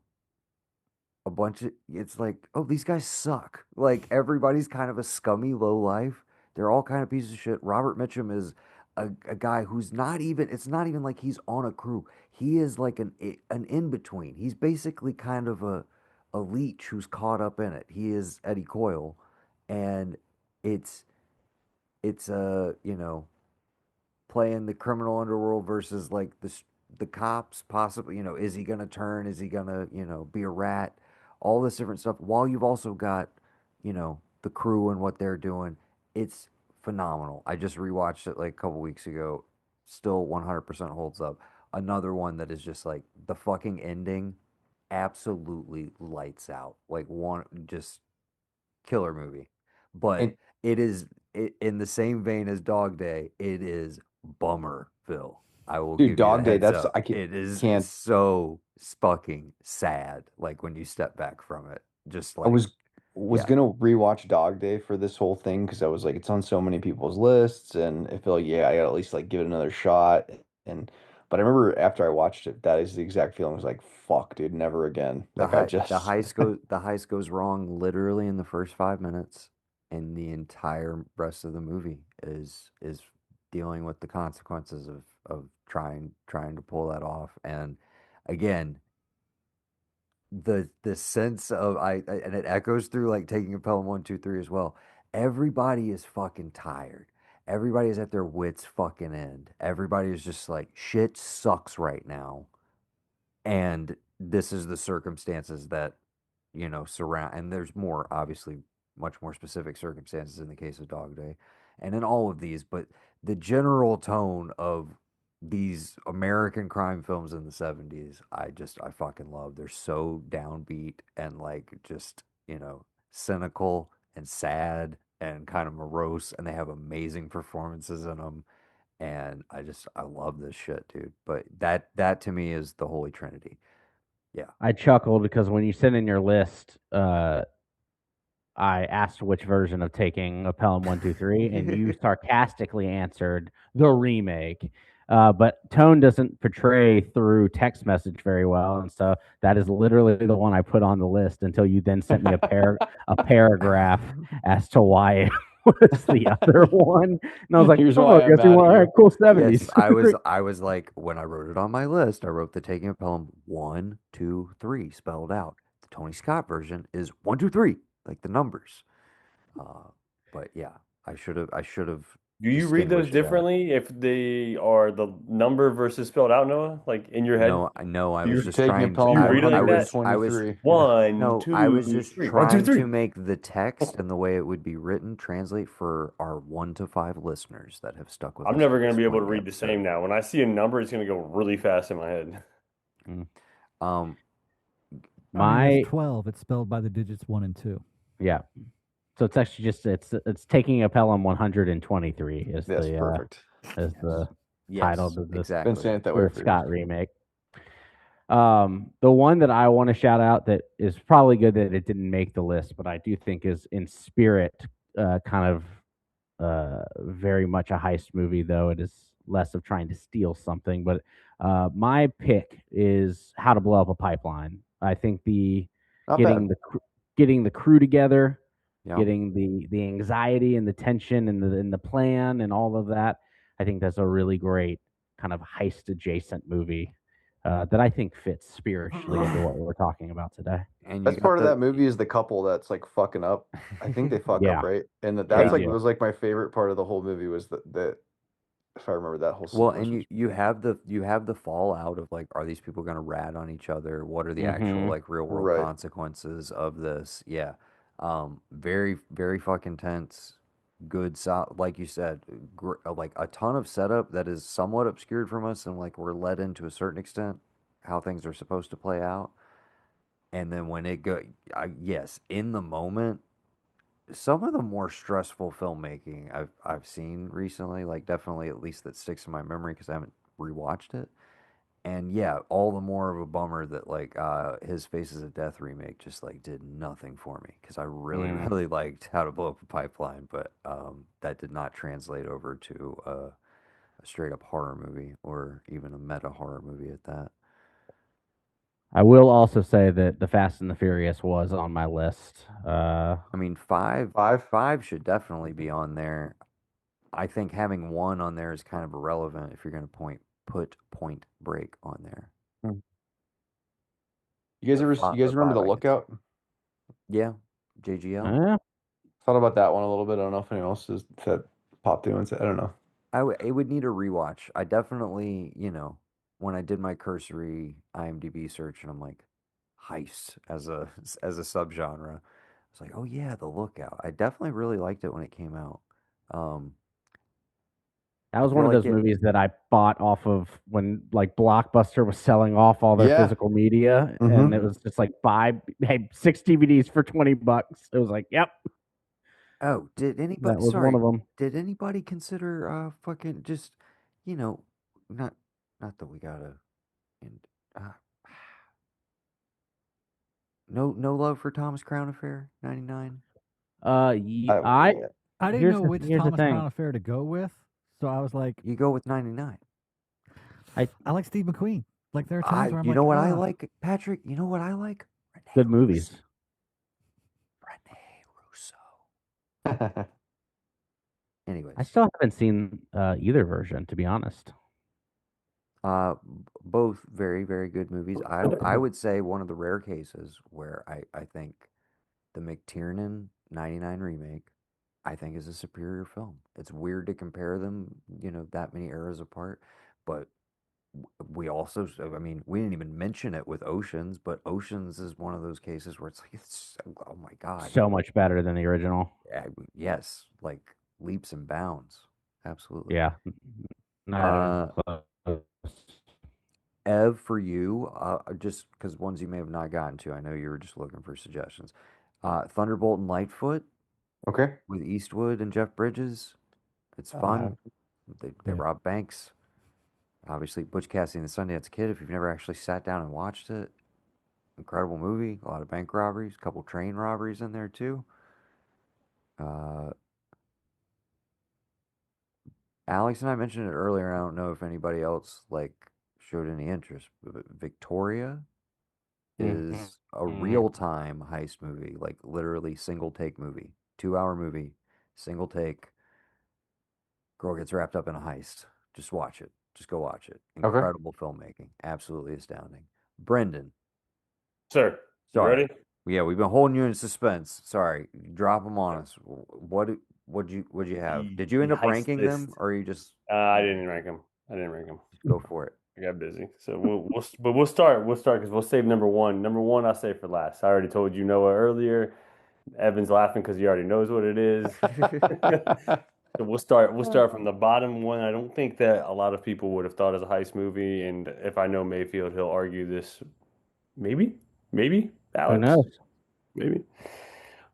a bunch of it's like, oh, these guys suck. Like everybody's kind of a scummy low life. They're all kind of pieces of shit. Robert Mitchum is a guy who's not even it's not even like he's on a crew. He is like an in between. He's basically kind of a leech who's caught up in it. He is Eddie Coyle, and it's playing the criminal underworld versus like the cops possibly, is he going to turn, is he going to, be a rat, all this different stuff, while you've also got, the crew and what they're doing. It's phenomenal. I just rewatched it like a couple weeks ago. Still 100% holds up. Another one that is just like the fucking ending absolutely lights out, like one just killer movie. But And in the same vein as Dog Day, it is Bummerville. I will dude, give you the Dog Day, heads that's up. It's can't so fucking sad. Like when you step back from it, just I like was yeah, gonna rewatch Dog Day for this whole thing because I was like, it's on so many people's lists, and I feel like, yeah, I gotta at least like give it another shot. And but I remember after I watched it, that is the exact feeling. I was like, fuck, dude, never again. Like I just the heist goes wrong literally in the first 5 minutes, and the entire rest of the movie is dealing with the consequences of trying to pull that off. And again, the sense of and it echoes through like taking a Pelham 123 as well. Everybody is fucking tired. Everybody is at their wits fucking end. Everybody is just like shit sucks right now, and this is the circumstances that surround. And there's more, obviously, much more specific circumstances in the case of Dog Day, and in all of these. But the general tone of these American crime films in the 70s, I fucking love. They're so downbeat and like just cynical and sad and kind of morose, and they have amazing performances in them. And I love this shit, dude. But that to me is the holy trinity. Yeah. I chuckled because when you sent in your list, I asked which version of taking a Pelham 123, and you sarcastically answered the remake. But tone doesn't portray through text message very well, and so that is literally the one I put on the list until you then sent me a paragraph as to why it was the other one, and I was like, Here's "Oh, why I I'm guess you mad at want all right, you. cool Yes, 70s." I was like, when I wrote it on my list, I wrote the Taking of Pelham 1, 2, 3 spelled out. The Tony Scott version is 1, 2, 3, like the numbers. But yeah, I should have Do you read those distinguished that. differently if they are the number versus spelled out, Noah? Like in your head? No, I You was just Taking a trying to, do Pelham you read it like that? I was 123. One, no, I was two, just three. One, two, trying three. to make the text and the way it would be written translate for our 1 to 5 listeners that have stuck with I'm us never to going to this be able point to in the read the episode. same now. When I see a number, it's going to go really fast in my head. Um, I mean, there's My 12. It's spelled by the digits 1 and 2. yeah, so it's actually just it's taking a Pelham 123 is That's the perfect. title yes, to this Been exactly. saying it that way full for years. Scott remake. The one that I want to shout out that is probably good that it didn't make the list, but I do think is in spirit, kind of very much a heist movie, though it is less of trying to steal something. But my pick is How to Blow Up a Pipeline. I think the Not getting bad. getting the crew together, Yeah. getting the anxiety and the tension and the plan and all of that. I think that's a really great kind of heist adjacent movie that I think fits spiritually into what we're talking about today. And you Best got part of the that movie is the couple that's like fucking up. I think they fuck Yeah, up, right? And they that's like do. was like my favorite part of the whole movie was that if I remember that whole well, sequence. and you have the fallout of like, are these people going to rat on each other? What are the actual Hmm. like real world Right. consequences of this? Yeah, very very fucking tense. Good, like you said, like a ton of setup that is somewhat obscured from us, and like we're led into a certain extent how things are supposed to play out. And then when it go, yes, in the moment, some of the more stressful filmmaking I've seen recently, like definitely at least that sticks in my memory because I haven't rewatched it. And yeah, all the more of a bummer that like his Faces of Death remake just like did nothing for me because I really Mm. really liked How to Blow Up a Pipeline, but that did not translate over to a straight up horror movie or even a meta horror movie at that. I will also say that The Fast and the Furious was on my list. I mean, five Five. five should definitely be on there. I think having one on there is kind of irrelevant if you're going to put Point Break on there. You guys remember Five The I could see. Lookout? Yeah, JGL. eh, Thought about that one a little bit. I don't know if anyone else has said popped into it. I don't know. It would need a rewatch. I definitely, when I did my cursory IMDb search and I'm like, heist as a as a subgenre, I was like, oh yeah, The Lookout. I definitely really liked it when it came out. Um, that I was feel one of like those movies that I bought off of when like Blockbuster was selling off all their Yeah. physical media, and it was just like buy 6 DVDs for $20. It was like, yep, Oh, did that anybody? was one Sorry, of them. did anybody consider fucking just, you know, not not that we gotta, and uh, no love for Thomas Crown Affair '99. I I didn't know which here's the Thomas thing. Crown Affair to go with, so I was like, You go with '99. I like Steve McQueen. Like there are times where I'm You like, know what I "Ugh." like, Patrick. You know what I like? Rene Good movies. Russo. I Anyways, still haven't seen either version, to be honest. both very very good movies. I would say one of the rare cases where I think the McTiernan '99 remake I think is a superior film. It's weird to compare them, that many eras apart, but we also, I mean, we didn't even mention it with Oceans, but Oceans is one of those cases where it's like, oh my God. So much better than the original. Yes, like leaps and bounds. Absolutely. Yeah, not Uh, even close. Ev, for you, just because ones you may have not gotten to, I know you were just looking for suggestions. Thunderbolt and Lightfoot Okay. with Eastwood and Jeff Bridges. It's fun. They Yeah. rob banks. Obviously, Butch Cassidy and the Sundance Kid. If you've never actually sat down and watched it, incredible movie. A lot of bank robberies, a couple train robberies in there too. Uh, Alex and I mentioned it earlier, and I don't know if anybody else like showed any interest, but Victoria is a real-time heist movie, like literally single take movie, 2 hour movie, single take. Girl gets wrapped up in a heist. Just watch it. Just go watch it. Okay. Incredible filmmaking. Absolutely astounding. Brendan, Sir, you sorry. ready? Yeah, we've been holding you in suspense. Sorry. Drop them on us. What'd you have? Did you The end up heist ranking them, list. or you just I didn't rank them. just go for it? I got busy, so we'll start because we'll save number one. Number one, I'll save for last. I already told you Noah earlier. Evan's laughing because he already knows what it is. So we'll start from the bottom one. I don't think that a lot of people would have thought as a heist movie, and if I know Mayfield, he'll argue this. Maybe, Who Alex, knows? maybe.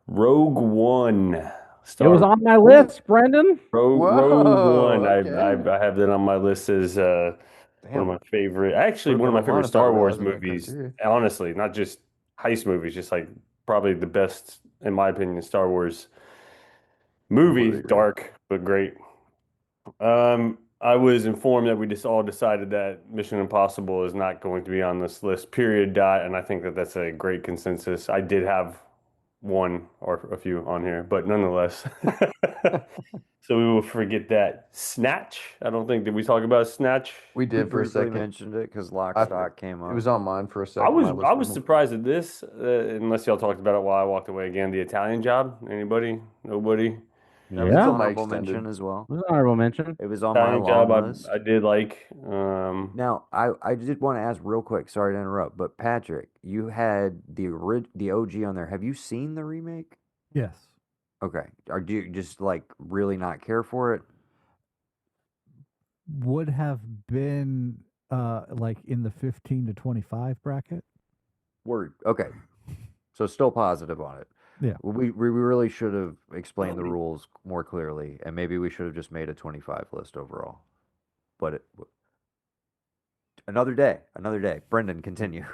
Rogue One. It was on my list, Brendan. Rogue One. Whoa, okay. I have that on my list as one of Damn. my favorite. Actually, Would've one of been my on mine favorite if I Star Wars realized that movies. criteria. Honestly, not just heist movies, just like probably the best, in my opinion, Star Wars movie. Completely agree. Dark but great. I was informed that we just all decided that Mission Impossible is not going to be on this list. Period. Dot. And I think that that's a great consensus. I did have one or a few on here, but nonetheless. So we will forget that. Snatch. I don't think, did we talk about Snatch? We We did for a briefly second. mentioned it because Lock I- Stock came It up. was on mine for a I second. was My list I was was- surprised at this, unless y'all talked about it while I walked away again. The Italian Job. Anybody? Nobody? That was Yeah. an my honorable extended. mention as well. It was an honorable mention. It was on my Italian Job. long list. I did like. Now, I did want to ask real quick. Sorry to interrupt, but Patrick, you had the OG on there. Have you seen the remake? Yes. Okay. Or do you just like really not care for it? Would have been like in the 15 to 25 bracket. Word. Okay. So still positive on it. Yeah. We really should have explained the rules more clearly, and maybe we should have just made a 25 list overall. But another day. Brendan, continue.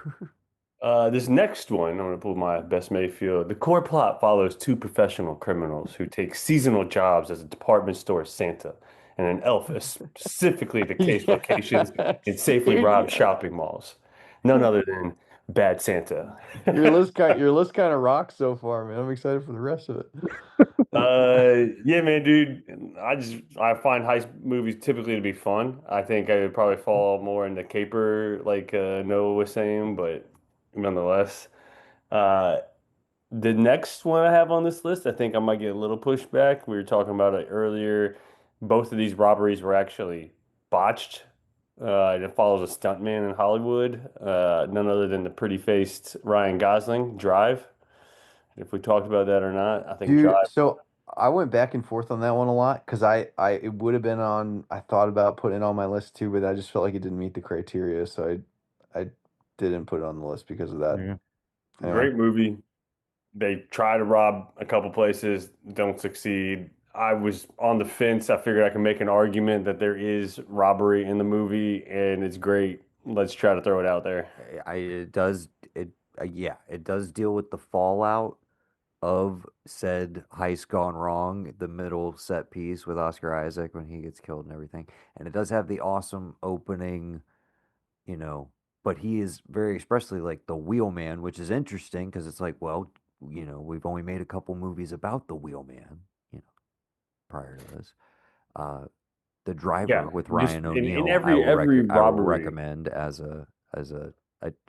This next one, I'm going to pull my best Mayfield. The core plot follows two professional criminals who take seasonal jobs as a department store Santa and an elf, specifically to case locations and safely rob shopping malls. None other than Bad Santa. Your list kind of rocks so far, man. I'm excited for the rest of it. Yeah, man, dude. I find heist movies typically to be fun. I think I would probably fall more in the caper, like Noah was saying, but nonetheless. Uh, the next one I have on this list, I think I might get a little pushback. We were talking about it earlier. Both of these robberies were actually botched. It follows a stuntman in Hollywood, none other than the pretty-faced Ryan Gosling, Drive. If we talked about that or not, I think Dude, Drive. so I went back and forth on that one a lot because it would have been on. I thought about putting it on my list too, but I just felt like it didn't meet the criteria, so I didn't put it on the list because of that. Yeah. Anyway. Great movie. They try to rob a couple places, don't succeed. I was on the fence. I figured I could make an argument that there is robbery in the movie, and it's great. Let's try to throw it out there. It does deal with the fallout of said heist gone wrong, the middle set piece with Oscar Isaac when he gets killed and everything. And it does have the awesome opening, but he is very expressly like the wheelman, which is interesting because it's like, well, we've only made a couple movies about the wheelman, prior to this. The Driver Yeah, with just Ryan in O'Neal, every every I will robbery. recommend as a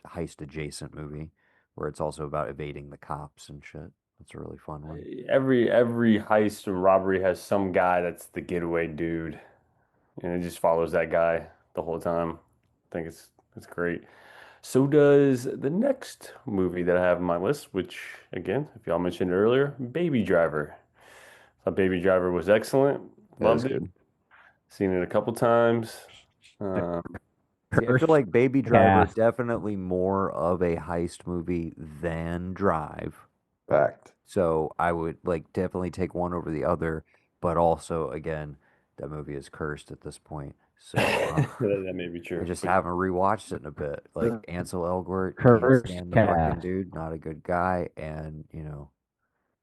heist adjacent movie where it's also about evading the cops and shit. That's a really fun one. Every heist and robbery has some guy that's the getaway dude, and it just follows that guy the whole time. I think it's great. So does the next movie that I have on my list, which again, if y'all mentioned earlier, Baby Driver. Thought Baby Driver was excellent. That is Loved it. good. Seen it a couple times. See, I feel Cursed like Baby Driver cast. definitely more of a heist movie than Drive. Fact. So I would like definitely take one over the other, but also again, that movie is cursed at this point. So that may be true. I just But haven't rewatched it in a bit. Like Ansel Elgort, can't Cursed stand the fucking cast. dude, not a good guy, and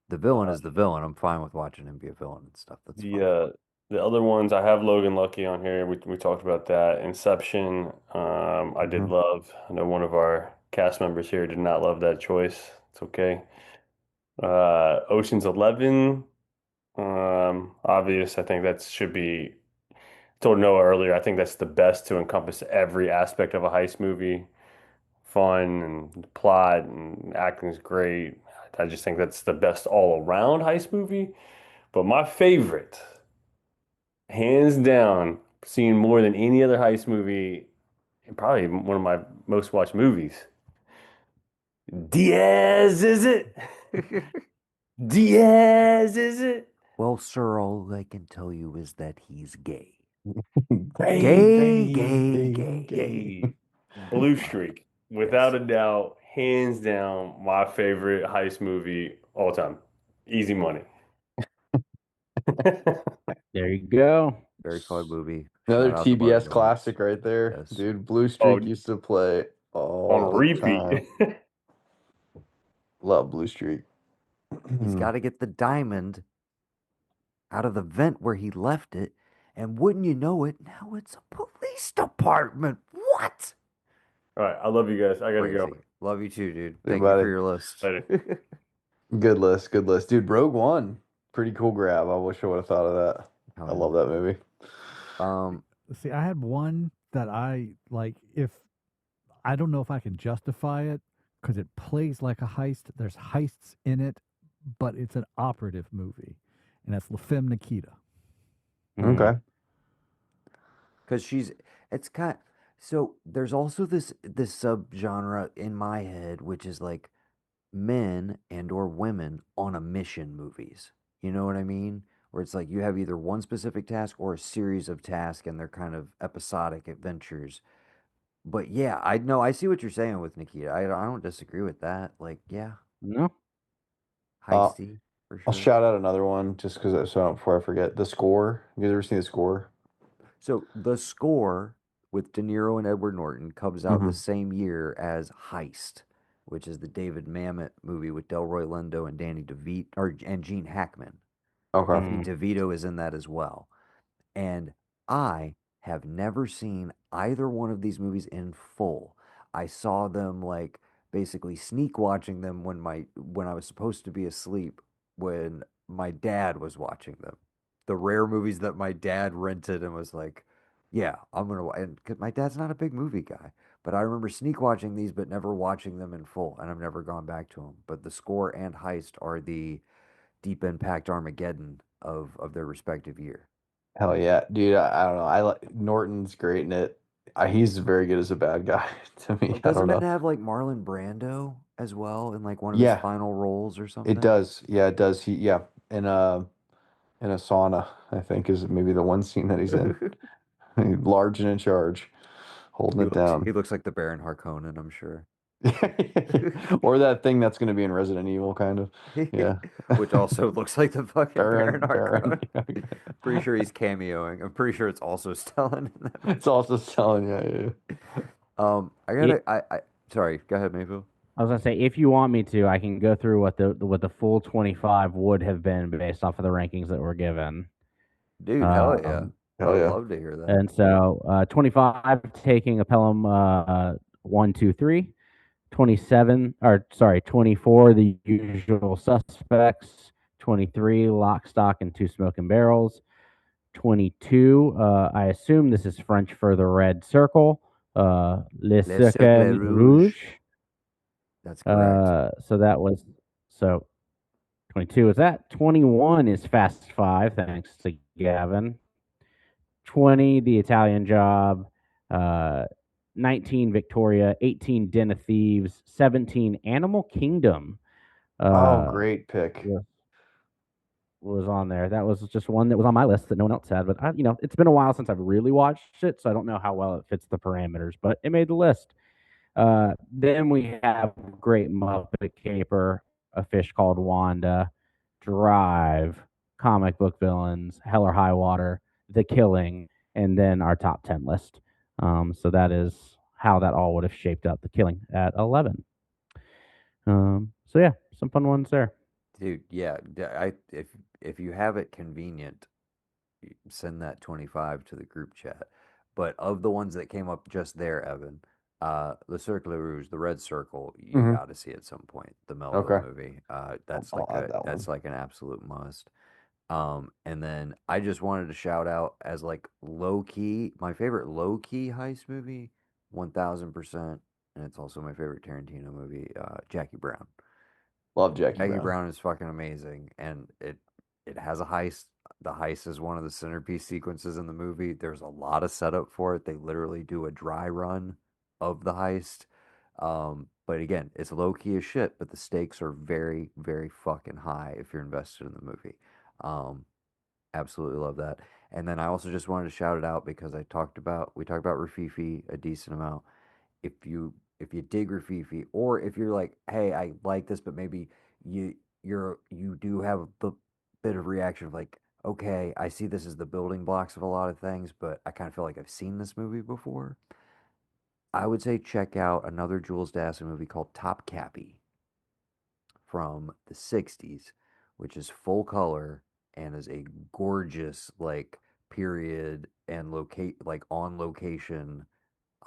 the villain is the villain. I'm fine with watching him be a villain and stuff. That's fine. The other ones, I have Logan Lucky on here. We talked about that. Inception, I did Mhm. love. I know one of our cast members here did not love that choice. It's okay. Ocean's 11, obvious. I think that should be. Told Noah earlier, I think that's the best to encompass every aspect of a heist movie. Fun and plot and acting is great. I just think that's the best all around heist movie. But my favorite, hands down, seen more than any other heist movie, and probably one of my most watched movies. Diaz, is it? Diaz, is it? Well, sir, all I can tell you is that he's gay. Gay, Gay. gay. Blue Streak, without a doubt, hands down, my favorite heist movie all time. Easy money. There you go. Very fun movie. Another Shout out to Martin TBS Lawrence. classic right there, Yes. dude. Blue Oh, Streak used to play all on the repeat. time. Love Blue Streak. He's got to get the diamond out of the vent where he left it. And wouldn't you know it, now it's a police department. What? All right, I love you guys. I gotta go. Crazy. Love you too, dude. Hey, Thank you buddy. for your list. Later. Good list, good list, dude. Rogue One, pretty cool grab. I wish I would have thought of that. Hell I yeah. love that movie. See, I had one that I like. If I don't know if I can justify it because it plays like a heist. There's heists in it, but it's an operative movie, and that's La Femme Nikita. Mm. Okay. Because it's kind. So there's also this subgenre in my head, which is like men and or women on a mission movies. You know what I mean? Where it's like you have either one specific task or a series of tasks, and they're kind of episodic adventures. But yeah, I know I see what you're saying with Nikita. I don't disagree with that. Like, yeah, No. heisty for I'll sure. shout out another one just because before I forget. The Score. You guys ever seen The Score? So The Score with De Niro and Edward Norton comes out the Mhm. same year as Heist, which is the David Mamet movie with Delroy Lindo and Danny DeVito and Gene Hackman. Okay. Danny DeVito is in that as well. And I have never seen either one of these movies in full. I saw them like basically sneak watching them when I was supposed to be asleep when my dad was watching them. The rare movies that my dad rented and was like, "Yeah, I'm gonna." And 'cause my dad's not a big movie guy, but I remember sneak watching these, but never watching them in full, and I've never gone back to them. But The Score and Heist are the Deep Impact Armageddon of their respective year. Hell yeah, dude. I don't know. I like Norton's great in it. He's very good as a bad guy to me. I don't Doesn't it know. have like Marlon Brando as well in like one of his Yeah, final roles or it something? does. Yeah, it does. In a sauna, I think is maybe the one scene that he's in. Large and in charge, holding it He down. looks like the Baron Harkonnen, I'm sure. Or that thing that's going to be in Resident Evil, kind of. Yeah. Which also looks like the fucking Baron Baron. Harkonnen. Pretty sure he's cameoing. I'm pretty sure it's also Stellan in that. It's also selling, yeah. Sorry, go ahead, Mayfield. I was gonna say, if you want me to, I can go through what the full 25 would have been based off of the rankings that were given. Dude, hell yeah. Hell I'd yeah. love to hear that. And so 25 taking a Pelham 1, 2, 3. 24, The Usual Suspects. 23, Lock, Stock, and Two Smoking Barrels. 22, I assume this is French for the Red Circle. Le Cercle Rouge. That's correct. So that was 22 is that. 21 is Fast Five, thanks to Gavin. 20, The Italian Job. 19, Victoria. 18, Den of Thieves. 17, Animal Kingdom. Great pick. Was on there. That was just one that was on my list that no one else had. But it's been a while since I've really watched it, so I don't know how well it fits the parameters. But it made the list. Then we have Great Muppet Caper, A Fish Called Wanda, Drive, Comic Book Villains, Hell or High Water, The Killing, and then our top 10 list. So that is how that all would have shaped up. The Killing at 11. So yeah, some fun ones there. Dude, yeah. If you have it convenient, send that 25 to the group chat. But of the ones that came up just there, Evan, the Cercle Rouge, the Red Circle, you Mhm. got to see at some point. The Melville Okay. movie. I'll That's add that that's one. like an absolute must. And then I just wanted to shout out as like low key, my favorite low key heist movie, 1000%, and it's also my favorite Tarantino movie, Jackie Brown. Love Jackie Jackie Brown. Brown is fucking amazing, and it has a heist. The heist is one of the centerpiece sequences in the movie. There's a lot of setup for it. They literally do a dry run of the heist. But again, it's low key as shit, but the stakes are very, very fucking high if you're invested in the movie. Um, Absolutely love that. And then I also just wanted to shout it out because we talked about Rafifi a decent amount. If you dig Rafifi, or if you're like, hey, I like this, but maybe you you do have a bit of reaction of like, okay, I see this as the building blocks of a lot of things, but I kind of feel like I've seen this movie before. I would say check out another Jules Dassin movie called Top Cappy from the 60s, which is full color and is a gorgeous like period and locate like on location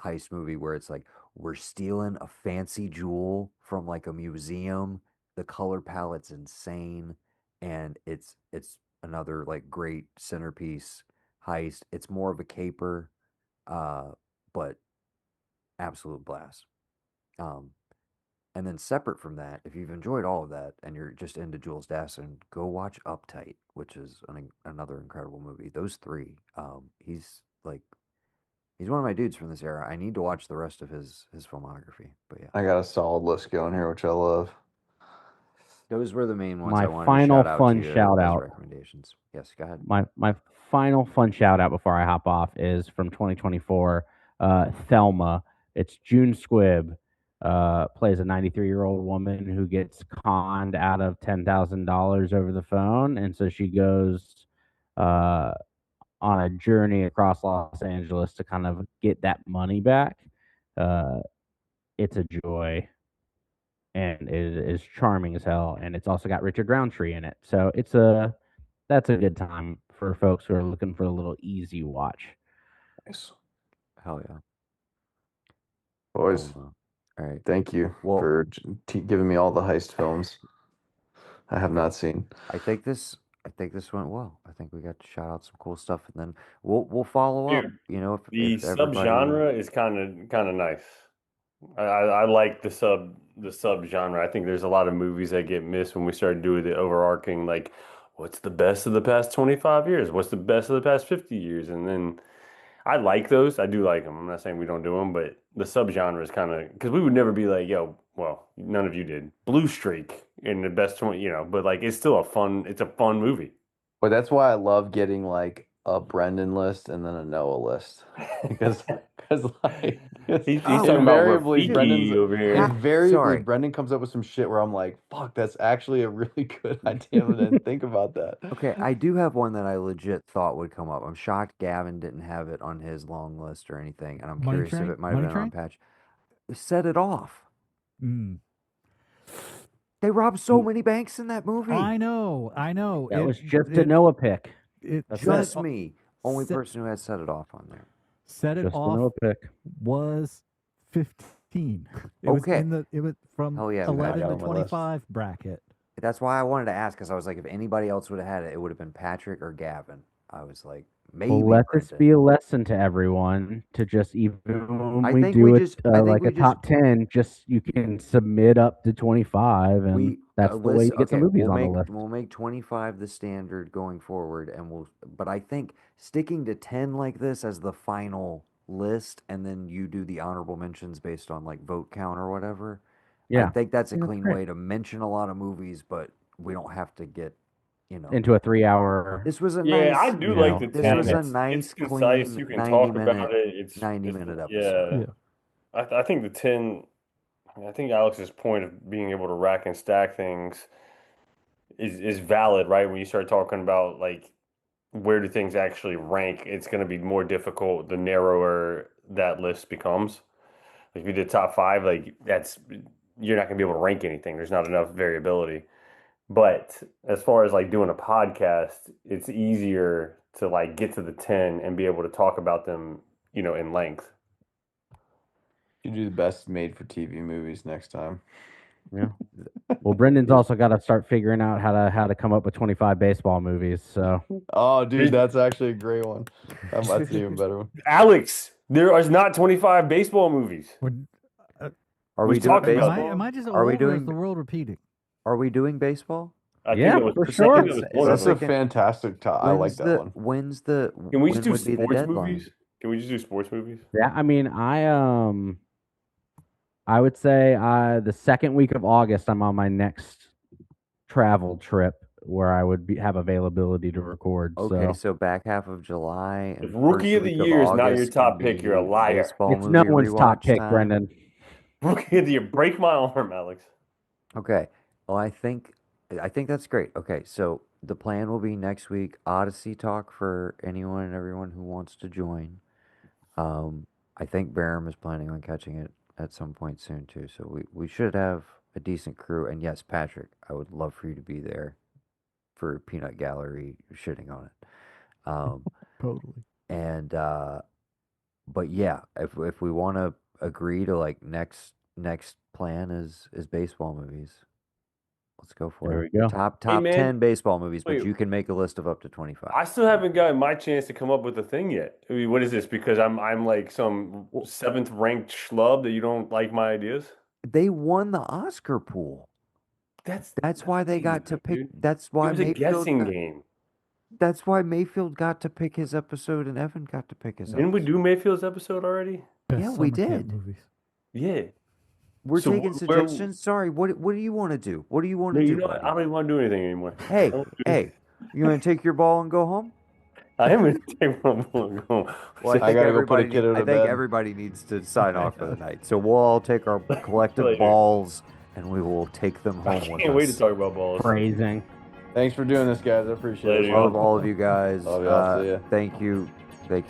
heist movie where it's like we're stealing a fancy jewel from like a museum. The color palette's insane, and it's another like great centerpiece heist. It's more of a caper, but absolute blast. Um, and then separate from that, if you've enjoyed all of that and you're just into Jules Dassin, go watch Uptight, which is another incredible movie. Those three, he's one of my dudes from this era. I need to watch the rest of his filmography. But yeah, I got a solid list going here, which I love. those were the main ones My I wanted to final shout out to fun you shout as out. recommendations. Yes, go ahead. My final fun shout out before I hop off is from 2024. Thelma. It's June Squibb. Plays a 93-year-old woman who gets conned out of $10,000 over the phone, and so she goes uh, on a journey across Los Angeles to kind of get that money back. Uh, it's a joy, and it is charming as hell, and it's also got Richard Roundtree in it. So that's a good time for folks who are looking for a little easy watch. Nice. Hell yeah. Boys, All right. thank you Well, for giving me all the heist films I have not seen. I think this went well. I think we got to shout out some cool stuff, and then we'll follow up. Dude, You know, the if everybody. subgenre is kind of nice. I like the subgenre. I think there's a lot of movies that get missed when we start doing the overarching like, what's the best of the past 25 years? What's the best of the past 50 years? And then I like those. I do like them. I'm not saying we don't do them, but the subgenre is kind of because we would never be like, yo, well, none of you did Blue Streak in the best 20, but like it's still it's a fun movie. But that's why I love getting like a Brendan list and then a Noah list because like He's Oh, talking about invariably Rafiki over here. invariably Sorry. Brendan comes up with some shit where I'm like, fuck, that's actually a really good idea. I didn't think about that. Okay, I do have one that I legit thought would come up. I'm shocked Gavin didn't have it on his long list or anything, and I'm Money curious if Train? it might have Money been on Train? patch. Set it off. Mm. They robbed so many banks in that movie. I know. That was just a Noah pick. That's Just it. me. Only set- person who had set it off on there. Set It Just a Off Noah pick. was 15. It Okay. it was from Hell yeah, we got 11 it to on my list. 25 bracket. That's why I wanted to ask, because I was like, if anybody else would have had it, it would have been Patrick or Gavin. I was like, maybe. Well, let this Brendan. be a lesson to everyone to just even when I we think do we it just- I think like we a top 10, just you can submit up to 25, and that's the way you get some movies on the list. We'll make 25 the standard going forward, and but I think sticking to 10 like this as the final list, and then you do the honorable mentions based on like vote count or whatever. Yeah, I think that's a Yeah, that's clean great. way to mention a lot of movies, but we don't have to get, Into a 3-hour. This was a Yeah, I nice. do you like know, the This 10. was a packet. nice, It's concise. clean You can 90 talk minute, about it. It's 90-minute yeah. episode. Yeah. I think the 10. I think Alex's point of being able to rack and stack things is valid, right? When you start talking about like where do things actually rank, it's going to be more difficult the narrower that list becomes. Like if you did top five, like you're not going to be able to rank anything. There's not enough variability. But as far as like doing a podcast, it's easier to like get to the 10 and be able to talk about them, in length. You do the best made for TV movies next time. Yeah. Well, Brendan's also got to start figuring out how to come up with 25 baseball movies. So Oh, dude, that's actually a great one. That's an even better one. Alex, there is not 25 baseball movies. Are we we doing talked about baseball? Am I just Are we old, or is doing- the world repeating? Are we doing baseball? I Yeah, think it was, for I think sure. it was one of That's a them. fantastic topic. I like that one. When's the? Can we when just do would be the sports deadline? movies? Can we just do sports movies? yeah, I mean, I would say the second week of August, I'm on my next travel trip where I would have availability to record. Okay, So so back half of July and If Rookie first of the week Year is not your August top can pick, you're a be liar. Baseball it's no movie one's top rewatch pick, time. Brendan. Rookie of the Year, break my arm, Alex. Okay. Well, I think that's great. Okay, so the plan will be next week Odyssey talk for anyone and everyone who wants to join. I think Barham is planning on catching it at some point soon too. So we should have a decent crew. And yes, Patrick, I would love for you to be there for Peanut Gallery shitting on it. Totally. And but yeah, if we want to agree to like next plan is baseball movies. Let's go for There it. we go. Top man. 10 baseball movies, Wait. but you can make a list of up to 25. I still haven't gotten my chance to come up with a thing yet. I mean, what is this? Because I'm like some seventh ranked schlub that you don't like my ideas? They won the Oscar pool. That's why they got to pick. Dude. That's It why was a Mayfield. guessing game. That's why Mayfield got to pick his episode and Evan got to pick his. Didn't we do Mayfield's episode already? Best Yeah, we summer camp did. Movies. Yeah. We're So taking where- suggestions. Sorry, what do you want to do? What do you want No, to you do? know what? buddy? I don't even want to do anything anymore. Hey, you want to take your ball and go home? I am going to take one more home. Well, I gotta go put a everybody kid need- to I think bed. everybody needs to sign off for the night. So we'll all take our collective Later. balls and we will take them I home with can't wait to us. talk about balls. Phrasing. Thanks for doing this, guys. I appreciate Later. it. Love all of you guys. Love y'all. See ya. Thank you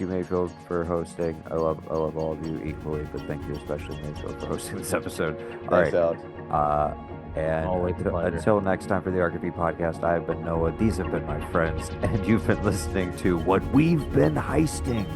Mayfield for hosting. I love all of you equally, but thank you especially Mayfield for hosting this episode. All Thanks, right. Alex. And Always a pleasure. until next time for the ARK of E podcast, I have been Noah. These have been my friends, and you've been listening to What We've Been Heisting.